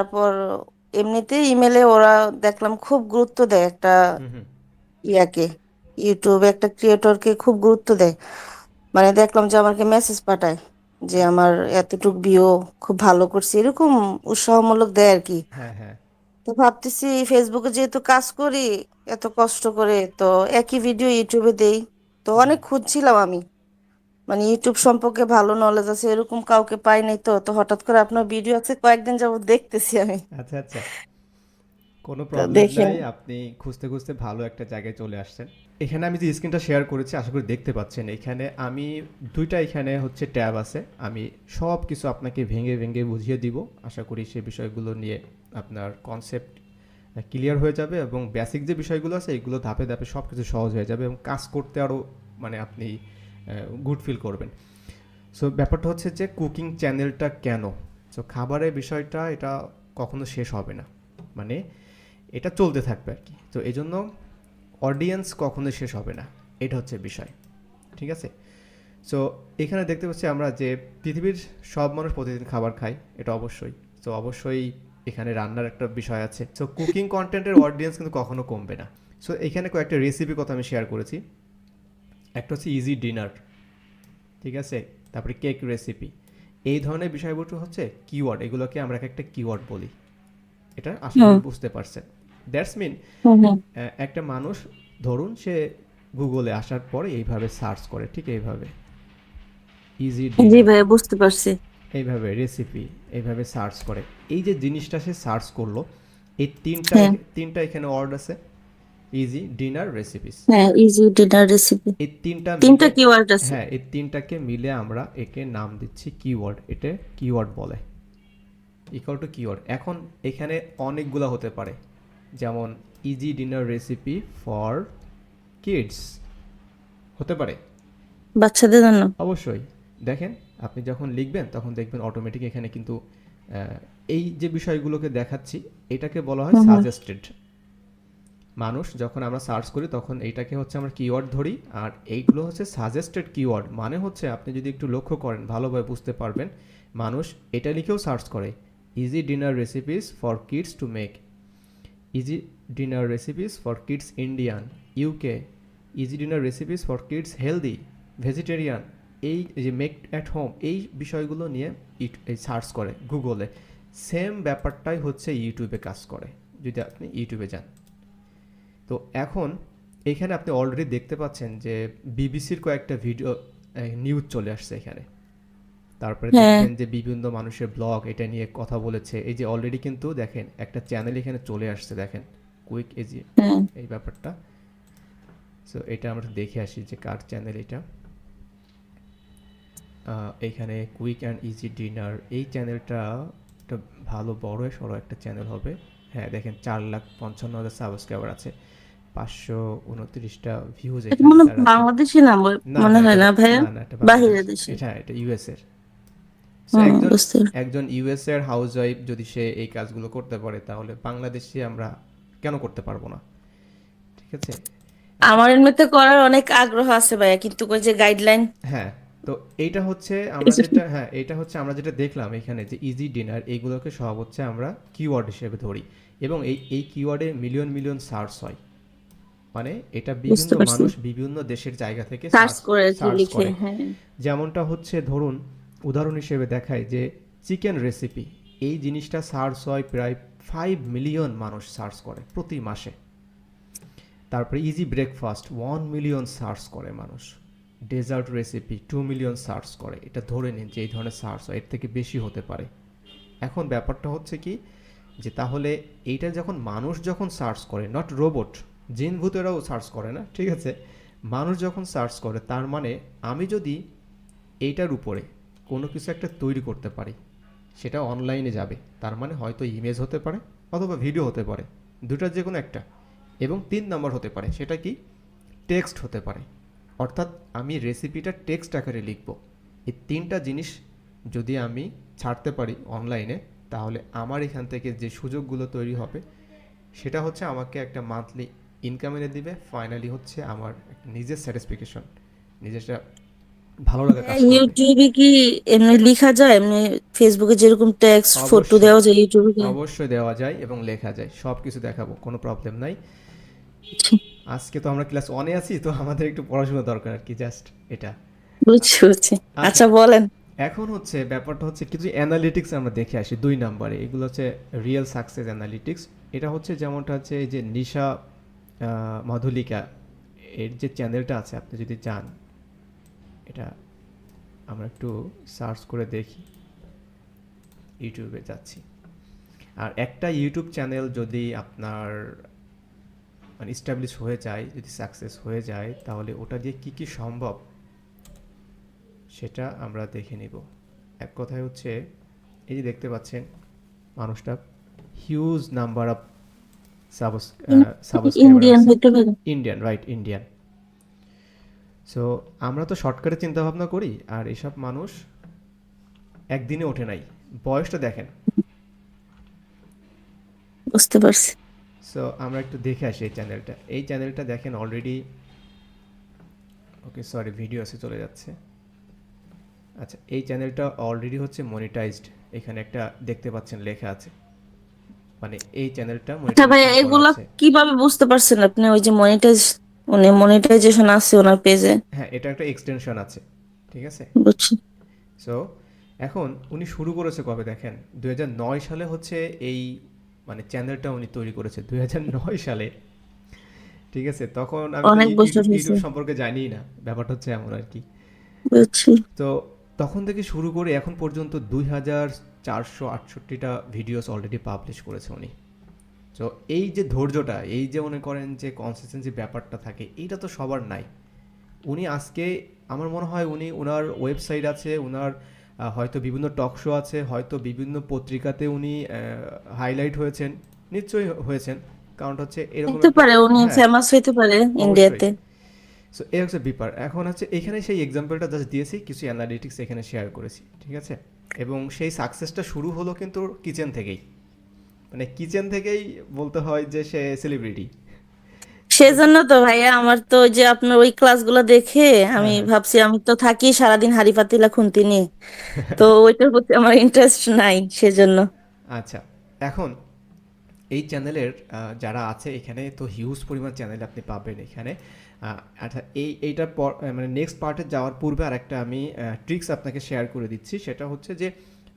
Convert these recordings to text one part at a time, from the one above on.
তারপর এমনিতে ইমেলে ওরা দেখলাম খুব গুরুত্ব দেয় একটা হুম হুম। ইয়াকে, ইউটিউবে একটা ক্রিয়েটরকে খুব গুরুত্ব দেয়। মানে দেখলাম যে আমাকে মেসেজ পাঠায় যে আমার এতটুক ভিউ খুব ভালো করছে, এরকম উৎসাহমূলক দেয় আর কি। হ্যাঁ হ্যাঁ। তো ভাবতেছি ফেসবুকে যেহেতু কাজ করি এত কষ্ট করে, তো একই ভিডিও ইউটিউবে দেই। তো হুম। অনেক খুঁজছিলাম আমি, মানে ইউটিউব সম্পর্কে ভালো নলেজ আছে এরকম কাউকে পাই নাই। তো তো হঠাৎ করে আপনার ভিডিও আছে, কয়েকদিন যাবত দেখতেছি আমি। আচ্ছা আচ্ছা, কোনো তো প্রবলেম দেখেন। নাই, আপনি খুঁজতে খুঁজতে ভালো একটা জায়গায় চলে আসছেন। এখানে আমি যে স্ক্রিনটা শেয়ার করেছি আশা করি দেখতে পাচ্ছেন, এখানে আমি দুইটা এখানে হচ্ছে ট্যাব আছে, আমি সব কিছু আপনাকে ভেঙে ভেঙে বুঝিয়ে দিব। আশা করি সেই বিষয়গুলো নিয়ে আপনার কনসেপ্ট ক্লিয়ার হয়ে যাবে এবং বেসিক যে বিষয়গুলো আছে এগুলো ধাপে ধাপে সব কিছু সহজ হয়ে যাবে এবং কাজ করতে আরও মানে আপনি গুড ফিল করবেন। সো ব্যাপারটা হচ্ছে যে কুকিং চ্যানেলটা কেন, সো খাবারের বিষয়টা এটা কখনো শেষ হবে না, মানে এটা চলতে থাকবে আর কি। তো এই জন্য অডিয়েন্স কখনোই শেষ হবে না, এটা হচ্ছে বিষয়। ঠিক আছে। সো এখানে দেখতে পাচ্ছি আমরা যে পৃথিবীর সব মানুষ প্রতিদিন খাবার খায়, এটা অবশ্যই। সো অবশ্যই এখানে রান্নার একটা বিষয় আছে, সো কুকিং কন্টেন্টের অডিয়েন্স কিন্তু কখনো কমবে না। সো এখানে কয়েকটা রেসিপির কথা আমি শেয়ার করেছি। একটা হচ্ছে ইজি ডিনার, ঠিক আছে, তারপরে কেক রেসিপি। এই ধরনের বিষয়বস্তু হচ্ছে কিওয়ার্ড, এগুলোকে আমরা একটা কিওয়ার্ড বলি। এটা আশা করি হুম বুঝতে পারছেন। দ্যাটস মিন হুম হুম। একটা মানুষ ধরুন সে গুগলে আসার পরে এইভাবে সার্চ করে, ঠিক এইভাবে ইজি জি ডিনার, ভাইয়া, বুঝতে পারছি। এইভাবে রেসিপি, এইভাবে সার্চ করে। এই যে জিনিসটা সে সার্চ করলো, এই তিনটা হ্যাঁ তিনটা এখানে ওয়ার্ড আছে, ইজি ডিনার রেসিপিস। হ্যাঁ, ইজি ডিনার রেসিপি। এই তিনটা তিনটা মিলে, কিওয়ার্ড আছে। হ্যাঁ এই তিনটাকে মিলে আমরা একে নাম দিচ্ছি কিওয়ার্ড, এটা কিওয়ার্ড বলে, ইকুয়াল টু কিওয়ার্ড। এখন এখানে অনেকগুলো হতে পারে, যেমন easy dinner recipe for kids হতে পারে। বাচ্চাদের জন্য। অবশ্যই। দেখেন, আপনি যখন লিখবেন তখন দেখবেন অটোমেটিক এখানে কিন্তু এই যে বিষয়গুলোকে দেখাচ্ছি এটাকে বলা হয় হুম হুম। সাজেস্টেড। মানুষ যখন আমরা সার্চ করি তখন এইটাকে হচ্ছে আমরা কিওয়ার্ড ধরি, আর এইগুলো হচ্ছে সাজেস্টেড কিওয়ার্ড। মানে হচ্ছে আপনি যদি একটু লক্ষ্য করেন ভালোভাবে বুঝতে পারবেন, মানুষ এটা লিখেও সার্চ করে easy dinner recipes for kids to make, easy dinner recipes for kids Indian, UK, easy dinner recipes for kids healthy, vegetarian, এই যে মেক অ্যাট হোম, এই বিষয়গুলো নিয়ে সার্চ করে গুগলে। সেম ব্যাপারটাই হচ্ছে ইউটিউবে কাজ করে, যদি আপনি ইউটিউবে যান। তো এখন এখানে আপনি অলরেডি দেখতে পাচ্ছেন যে বিবিসির কয়েকটা ভিডিও নিউজ চলে আসছে এখানে। তারপরে হ্যাঁ। দেখবেন যে বিভিন্ন মানুষের ব্লগ এটা নিয়ে কথা বলেছে, এই যে অলরেডি কিন্তু দেখেন একটা চ্যানেল এখানে চলে আসছে, দেখেন কুইক এজি, হ্যাঁ। এই ব্যাপারটা। সো এটা আমরা দেখে আসি যে কার চ্যানেল এটা। এখানে কুইক অ্যান্ড ইজি ডিনার, এই চ্যানেলটা একটা ভালো বড় সড়ো একটা চ্যানেল হবে। হ্যাঁ দেখেন 4,55,000 সাবস্ক্রাইবার আছে, 529টা ভিউজ এটা এখানে মনে হয় তার আছে। বাংলাদেশি না, না মনে না হয় এটা, না ভাইয়া। না না এটা বাংলাদেশ, বাহিরের দেশে। এটা ইউএসএর। সো হুম, একজন বুঝতে একজন ইউএসএর হাউস ওয়াইফ যদি সে এই কাজগুলো করতে পারে তাহলে বাংলাদেশে আমরা কেন করতে পারবো না, ঠিক আছে। আমার এমনিতে করার অনেক আগ্রহ আছে ভাইয়া, কিন্তু ওই যে গাইডলাইন। হ্যাঁ। তো এইটা হচ্ছে আমরা যেটা, হ্যাঁ এইটা হচ্ছে আমরা যেটা দেখলাম এখানে যে ইজি ডিনার, এইগুলোকে সব হচ্ছে আমরা কিওয়ার্ড হিসেবে ধরি এবং এই কিওয়ার্ডে মিলিয়ন মিলিয়ন সার্চ হয়। মানে এটা বিভিন্ন বুঝতে পারছি। মানুষ বিভিন্ন দেশের জায়গা থেকে সার্চ সার্চ করে আর কি সার্চ লিখে, করে। হ্যাঁ। যেমনটা হচ্ছে ধরুন উদাহরণ হিসেবে দেখায় যে চিকেন রেসিপি, এই জিনিসটা সার্চ হয় প্রায় 5 মিলিয়ন মানুষ সার্চ করে প্রতি মাসে। তারপরে ইজি ব্রেকফাস্ট 1 মিলিয়ন সার্চ করে মানুষ, ডেজার্ট রেসিপি 2 মিলিয়ন সার্চ করে। এটা ধরে নিন যে এই ধরনের সার্চ হয়, এর থেকে বেশি হতে পারে। এখন ব্যাপারটা হচ্ছে কি, যে তাহলে এইটা যখন মানুষ যখন সার্চ করে, নট রোবট, জিন ভূতেরাও সার্চ করে না, ঠিক আছে, মানুষ যখন সার্চ করে তার মানে আমি যদি এইটার উপরে কোনো কিছু একটা তৈরি করতে পারি, সেটা অনলাইনে যাবে, তার মানে হয়তো ইমেজ হতে পারে অথবা ভিডিও হতে পারে, দুটার যে কোনো একটা। এবং 3 নম্বর হতে পারে সেটা কি, টেক্সট হতে পারে, অর্থাৎ আমি রেসিপিটা টেক্সট আকারে লিখব। এই তিনটা জিনিস যদি আমি ছাড়তে পারি অনলাইনে, তাহলে আমার এখান থেকে যে সুযোগগুলো তৈরি হবে সেটা হচ্ছে আমাকে একটা মান্থলি ইনকাম এনে দিবে। ফাইনালি হচ্ছে আমার একটা নিজের স্যাটিসফিকেশন, নিজের ভালো লাগা হ্যাঁ, কাজ করবে। ইউটিউবে কি এমনি লেখা যায়, এমনি ফেসবুকে যেরকম টেক্সট ফটো অবশ্যই, দেওয়া যায় ইউটিউবে কি? অবশ্যই দেওয়া যায় এবং লেখা যায়, সব কিছু দেখাবো, কোনো প্রবলেম নাই। আচ্ছা, আজকে তো আমরা ক্লাস ওয়ানে আছি, তো আমাদের একটু পড়াশোনা দরকার আর কি, জাস্ট এটা। বুঝছি বুঝছি। আচ্ছা, আচ্ছা বলেন। এখন হচ্ছে ব্যাপারটা হচ্ছে কিছু অ্যানালিটিক্স আমরা দেখে আসি 2 নম্বরে, এগুলো হচ্ছে রিয়েল সাকসেস অ্যানালিটিক্স। এটা হচ্ছে যেমনটা হচ্ছে এই যে নিশা মধুলিকা, এর যে চ্যানেলটা আছে, আপনি যদি চান এটা আমরা একটু সার্চ করে দেখি, ইউটিউবে যাচ্ছি। আর একটা ইউটিউব চ্যানেল যদি আপনার মানে ইস্টাবলিশ হয়ে যায়, যদি সাকসেস হয়ে যায়, তাহলে ওটা দিয়ে কি কি সম্ভব সেটা আমরা দেখে নিব। এক কথায় হচ্ছে এই যে দেখতে পাচ্ছেন মানুষটা huge number of subscriber Indian আছে। হইতে পারে। Indian, right, Indian. সো আমরা তো শর্টকাটে চিন্তা ভাবনা করি, আর এসব মানুষ একদিনে ওঠে নাই, বয়সটা দেখেন। বুঝতে পারছি। সো আমরা একটু দেখে আসি এই চ্যানেলটা, এই চ্যানেলটা দেখেন অলরেডি। ওকে সরি, ভিডিও আছে, চলে যাচ্ছে। আচ্ছা, এই চ্যানেলটা অলরেডি হচ্ছে মনিটাইজড, এখানে একটা দেখতে পাচ্ছেন লেখা আছে, মানে এই চ্যানেলটা আচ্ছা ভাইয়া, মনিটাইজেশন করা এগুলা আছে। কিভাবে বুঝতে পারছেন আপনি? ওই যে মনিটাইজেশন আছে ওনার পেজে? হ্যাঁ, এটা একটা এক্সটেনশন আছে, ঠিক আছে। বুঝছি। সো এখন উনি শুরু করেছে কবে দেখেন, 2009 সালে হচ্ছে এই মানে চ্যানেলটা উনি তৈরি করেছে 2009 সালে, ঠিক আছে। তখন আমি তো অনেক বছর ইউটিউব হয়েছে। ইউটিউব সম্পর্কে জানিই না, ব্যাপারটা হচ্ছে এমন আর কি। বুঝছি। তো তখন থেকে শুরু করে এখন পর্যন্ত 2468টা ভিডিওস অলরেডি পাবলিশ করেছে উনি। তো এই যে ধৈর্যটা, এই যে মনে করেন যে কনসিস্টেন্সি ব্যাপারটা থাকে, এইটা তো সবার নাই। উনি আজকে, আমার মনে হয় উনি, ওনার ওয়েবসাইট আছে, ওনার হয়তো বিভিন্ন টক শো আছে, হয়তো বিভিন্ন পত্রিকাতে উনি হাইলাইট হয়েছেন, নিশ্চয়ই হয়েছেন। কারণ হচ্ছে এরকম হইতে একটা, পারে উনি হ্যাঁ, ফেমাস হইতে পারে অবশ্যই। ইন্ডিয়াতে। সো এই হচ্ছে ব্যাপার। এখন হচ্ছে এখানে সেই এক্সাম্পলটা জাস্ট দিয়েছি, কিছু অ্যানালিটিক্স এখানে শেয়ার করেছি, ঠিক আছে। এবং সেই সাকসেসটা শুরু হলো কিন্তু কিচেন থেকেই, মানে কিচেন থেকেই বলতে হয় যে সে সেলিব্রিটি, ঠিক আছে। সেজন্য তো ভাইয়া, আমার তো ওই যে আপনার ওই ক্লাসগুলো দেখে আমি হ্যাঁ, হ্যাঁ। ভাবছি, আমি তো থাকি সারাদিন হাঁড়ি পাতিলা খুন্তি নিয়ে, তো ওইটার প্রতি আমার ইন্টারেস্ট নাই সেজন্য। আচ্ছা, এখন এই চ্যানেলের যারা আছে এখানে, তো হিউজ পরিমাণ চ্যানেল আপনি পাবেন এখানে। আচ্ছা, এইটার পর মানে নেক্সট পার্টে যাওয়ার পূর্বে আর একটা আমি ট্রিক্স আপনাকে শেয়ার করে দিচ্ছি। সেটা হচ্ছে যে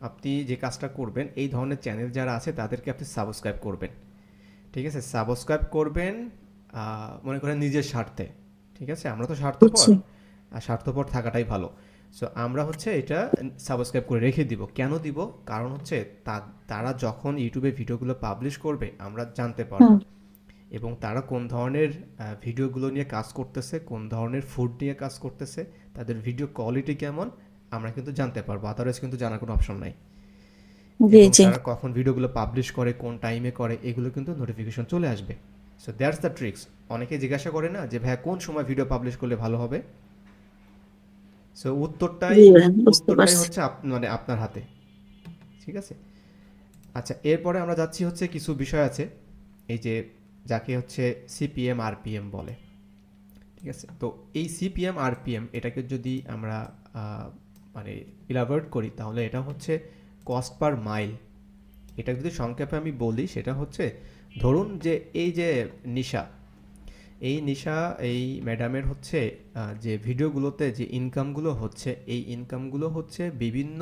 আপনি যে কাজটা করবেন, এই ধরনের চ্যানেল যারা আছে তাদেরকে আপনি সাবস্ক্রাইব করবেন, ঠিক আছে। সাবস্ক্রাইব করবেন মনে করেন নিজের স্বার্থে, ঠিক আছে। আমরা তো স্বার্থপর, বুঝছি। আর স্বার্থপর থাকাটাই ভালো। সো আমরা হচ্ছে এটা সাবস্ক্রাইব করে রেখে দিব। কেন দিব? কারণ হচ্ছে তারা যখন ইউটিউবে ভিডিওগুলো পাবলিশ করবে আমরা জানতে পারবো, হুম। এবং তারা কোন ধরনের ভিডিওগুলো নিয়ে কাজ করতেছে, কোন ধরনের ফুড নিয়ে কাজ করতেছে, তাদের ভিডিও কোয়ালিটি কেমন, আমরা কিন্তু জানতে পারবো। আদারওয়াইজ কিন্তু জানার কোনো অপশন নাই। জি এবং জি। তারা কখন ভিডিওগুলো পাবলিশ করে, কোন টাইমে করে, এগুলো কিন্তু নোটিফিকেশন চলে আসবে। So that's the tricks. অনেকে জিজ্ঞাসা করে না যে ভাইয়া কোন সময় ভিডিও পাবলিশ করলে ভালো হবে। সো উত্তরটাই, জি ভাইয়া, বুঝতে উত্তরটাই পারছি। হচ্ছে মানে আপনার হাতে, ঠিক আছে। আচ্ছা, এরপরে আমরা যাচ্ছি হচ্ছে কিছু বিষয় আছে, এই যে যাকে হচ্ছে সিপিএম আরপিএম বলে, ঠিক আছে। তো এই সিপিএম আরপিএম এটাকে যদি আমরা আহ, মানে ইলাবোরেট করি, তাহলে এটা হচ্ছে কস্ট পার মাইল। এটা যদি সংক্ষেপে আমি বলি, সেটা হচ্ছে ধরুন যে এই যে নিশা, এই নিশা, এই ম্যাডামের হচ্ছে যে ভিডিওগুলোতে যে ইনকামগুলো হচ্ছে, এই ইনকামগুলো হচ্ছে বিভিন্ন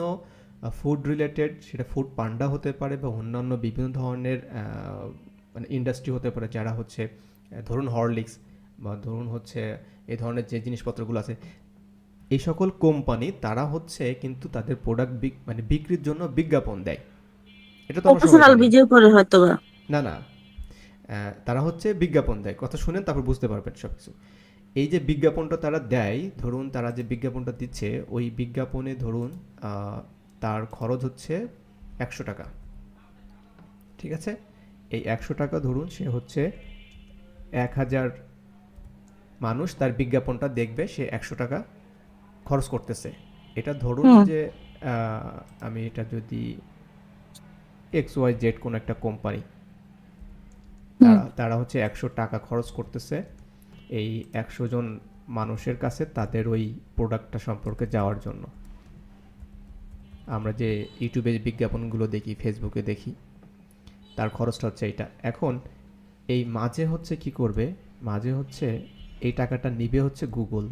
ফুড রিলেটেড, সেটা ফুড পান্ডা হতে পারে বা অন্যান্য বিভিন্ন ধরনের মানে ইন্ডাস্ট্রি হতে পারে, যারা হচ্ছে ধরুন হরলিক্স বা ধরুন হচ্ছে এই ধরনের যে জিনিসপত্রগুলো আছে, এই সকল কোম্পানি তারা হচ্ছে কিন্তু তাদের প্রোডাক্ট মানে বিক্রির জন্য বিজ্ঞাপন দেয়। এটা তো আমরা সবাই প্রফেশনাল জানি। ভিডিও করে হয়তো বা। না, না, তারা হচ্ছে বিজ্ঞাপন দেয়, কথা শুনেন তারপর বুঝতে পারবেন সব কিছু। এই যে বিজ্ঞাপনটা তারা দেয়, ধরুন তারা যে বিজ্ঞাপনটা দিচ্ছে, ওই বিজ্ঞাপনে ধরুন তার খরচ হচ্ছে 100 টাকা, ঠিক আছে। এই 100 টাকা ধরুন সে হচ্ছে 1000 মানুষ তার বিজ্ঞাপনটা দেখবে, সে 100 টাকা খরচ করতেছে। এটা ধরুন হুম যে আমি এটা যদি XYZ কোনো একটা কোম্পানি, হুম। তারা তারা হচ্ছে 100 টাকা খরচ করতেছে এই 100 জন মানুষের কাছে তাদের ওই প্রোডাক্টটা সম্পর্কে যাওয়ার জন্য। আমরা যে ইউটিউবে বিজ্ঞাপনগুলো দেখি, ফেসবুকে দেখি, তার খরচটা হচ্ছে এইটা। এখন এই মাঝে হচ্ছে কি করবে, মাঝে হচ্ছে এই টাকাটা নিবে হচ্ছে গুগল,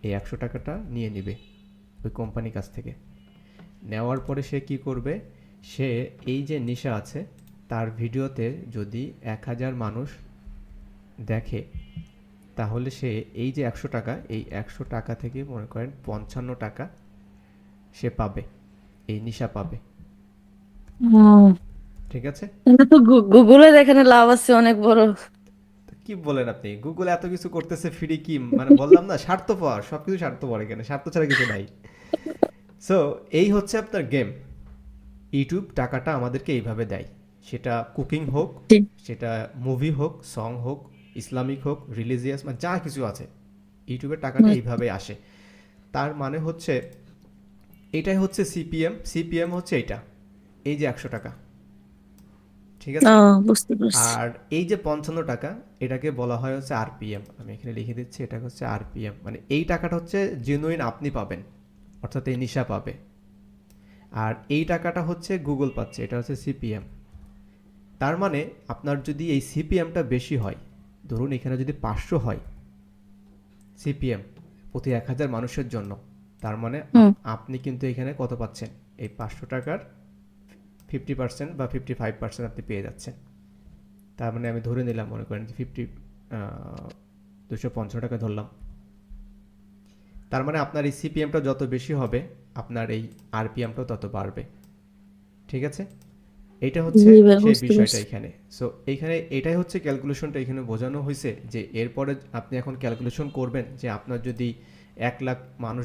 এই 100 টাকাটা নিয়ে নিবে ওই কোম্পানির কাছ থেকে। নেওয়ার পরে সে কি করবে, সে এই যে নিশা আছে তার ভিডিওতে যদি 1000 মানুষ দেখে, তাহলে সে এই যে 100 টাকা, এই 100 টাকা থেকে মনে করেন 55 টাকা সে পাবে, এই নিশা পাবে। হুম, ঠিক আছে? এটা তো গুগলের এখানে লাভ আছে অনেক বড়। তো কি বলেন আপনি, গুগল এত কিছু করতেছে ফ্রি, কি মানে বললাম না, স্বার্থপর, সবকিছু স্বার্থপর, এখানে স্বার্থ ছাড়া কিছু নাই। সো এই হচ্ছে আপনার গেম। ইউটিউব টাকাটা আমাদেরকে এইভাবে দেয়, সেটা কুকিং হোক, জি। সেটা মুভি হোক, সং হোক, ইসলামিক হোক, রিলিজিয়াস, মানে যা কিছু আছে, ইউটিউবের টাকাটা হুম। এইভাবে আসে। তার মানে হচ্ছে এটাই হচ্ছে সিপিএম। সিপিএম হচ্ছে এইটা, এই যে 100 টাকা, ঠিক আছে? বুঝতে পারছি। আর এই যে 55 টাকা, এটাকে বলা হয় হচ্ছে আরপিএম। আমি এখানে লিখে দিচ্ছি, এটা হচ্ছে আরপিএম, মানে এই টাকাটা হচ্ছে জেনুইন আপনি পাবেন, অর্থাৎ এই নিশা পাবে। আর এই টাকাটা হচ্ছে গুগল পাচ্ছে, এটা হচ্ছে সিপিএম। তার মানে আপনার যদি এই সিপিএমটা বেশি হয়, ধরুন এখানে যদি 500 হয় সিপিএম প্রতি 1000 মানুষের জন্য, তার মানে হুম। আপনি কিন্তু এখানে কত পাচ্ছেন, এই 500 টাকার 50% বা 55% আপনি পেয়ে যাচ্ছেন। তার মানে আমি ধরে নিলাম, মনে করেন যে 250 টাকা ধরলাম। তার মানে আপনার এই সিপিএমটা যত বেশি হবে, আপনার এই আরপিএমটাও তত বাড়বে। ঠিক আছে? এইটা হচ্ছে জি ভাই, সেই বুঝতে বিষয়টা পারছি। এখানে। সো এইখানে এটাই হচ্ছে ক্যালকুলেশনটা এখানে বোঝানো হয়েছে, যে এরপরে আপনি এখন ক্যালকুলেশন করবেন যে আপনার যদি 1 লাখ মানুষ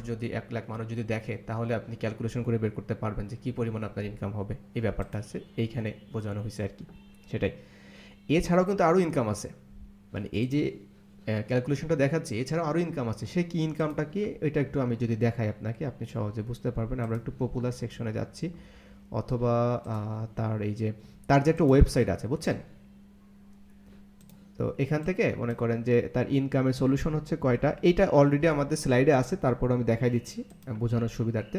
যদি দেখে, তাহলে আপনি ক্যালকুলেশন করে বের করতে পারবেন যে কী পরিমাণ আপনার ইনকাম হবে। এই ব্যাপারটা আছে এইখানে বোঝানো হয়েছে আর কি, সেটাই। এছাড়াও কিন্তু আরও ইনকাম আছে, মানে এই যে ক্যালকুলেশনটা দেখাচ্ছি, এছাড়াও আরও ইনকাম আছে। সে কি ইনকামটা কি, এটা একটু আমি যদি দেখাই আপনাকে, আপনি সহজে বুঝতে পারবেন। আমরা একটু পপুলার সেকশনে যাচ্ছি, অথবা তার এই যে তার যে একটা ওয়েবসাইট আছে, বুঝছেন? তো এখান থেকে মনে করেন যে তার ইনকামের সলিউশন হচ্ছে কয়টা, এইটা অলরেডি আমাদের স্লাইডে আছে, তারপর আমি দেখাই দিচ্ছি বোঝানোর সুবিধার্থে।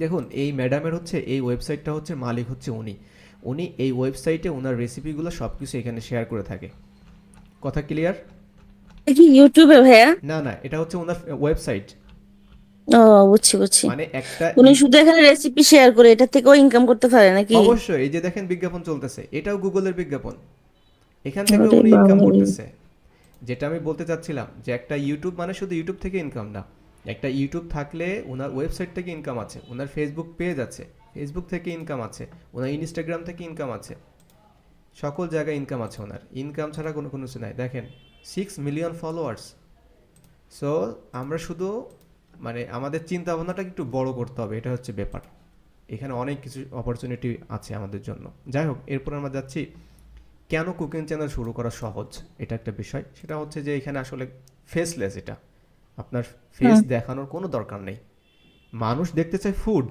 দেখুন, এই ম্যাডামের হচ্ছে এই ওয়েবসাইটটা হচ্ছে, মালিক হচ্ছে উনি। উনি এই ওয়েবসাইটে ওনার রেসিপিগুলো সব কিছু এখানে শেয়ার করে থাকে। কথা ক্লিয়ার? এটা কি ইউটিউবে ভাইয়া? না না, এটা হচ্ছে ওনার ওয়েবসাইট। ও, বুঝছি বুঝছি। মানে একটা উনি শুধু এখানে রেসিপি শেয়ার করে এটা থেকেও ইনকাম করতে পারে নাকি? অবশ্যই, এই যে দেখেন বিজ্ঞাপন চলতেছে, এটাও গুগলের বিজ্ঞাপন, এখান থেকেও আরে উনি ইনকাম বাবারে। করতেছে। যেটা আমি বলতে চাচ্ছিলাম, যে একটা ইউটিউব মানে শুধু ইউটিউব থেকে ইনকাম না, একটা ইউটিউব থাকলে ওনার ওয়েবসাইট থেকে ইনকাম আছে, ওনার ফেসবুক পেজ আছে, ফেসবুক থেকে ইনকাম আছে, ওনার ইনস্টাগ্রাম থেকে ইনকাম আছে, সকল জায়গায় ইনকাম আছে ওনার। ইনকাম ছাড়া কোনো কোনো কিছু নাই। দেখেন, 6 মিলিয়ন ফলোয়ার্স। সো আমরা শুধু মানে আমাদের চিন্তা ভাবনাটাকে একটু বড় করতে হবে, এটা হচ্ছে ব্যাপার। এখানে অনেক কিছু অপরচুনিটি আছে আমাদের জন্য। যাই হোক, এরপর আমরা যাচ্ছি কেন কুকিং চ্যানেল শুরু করা সহজ, এটা একটা বিষয়। সেটা হচ্ছে যে এখানে আসলে ফেসলেস, এটা আপনার ফেস হুম। দেখানোর কোনো দরকার নেই। মানুষ দেখতে চায় ফুড,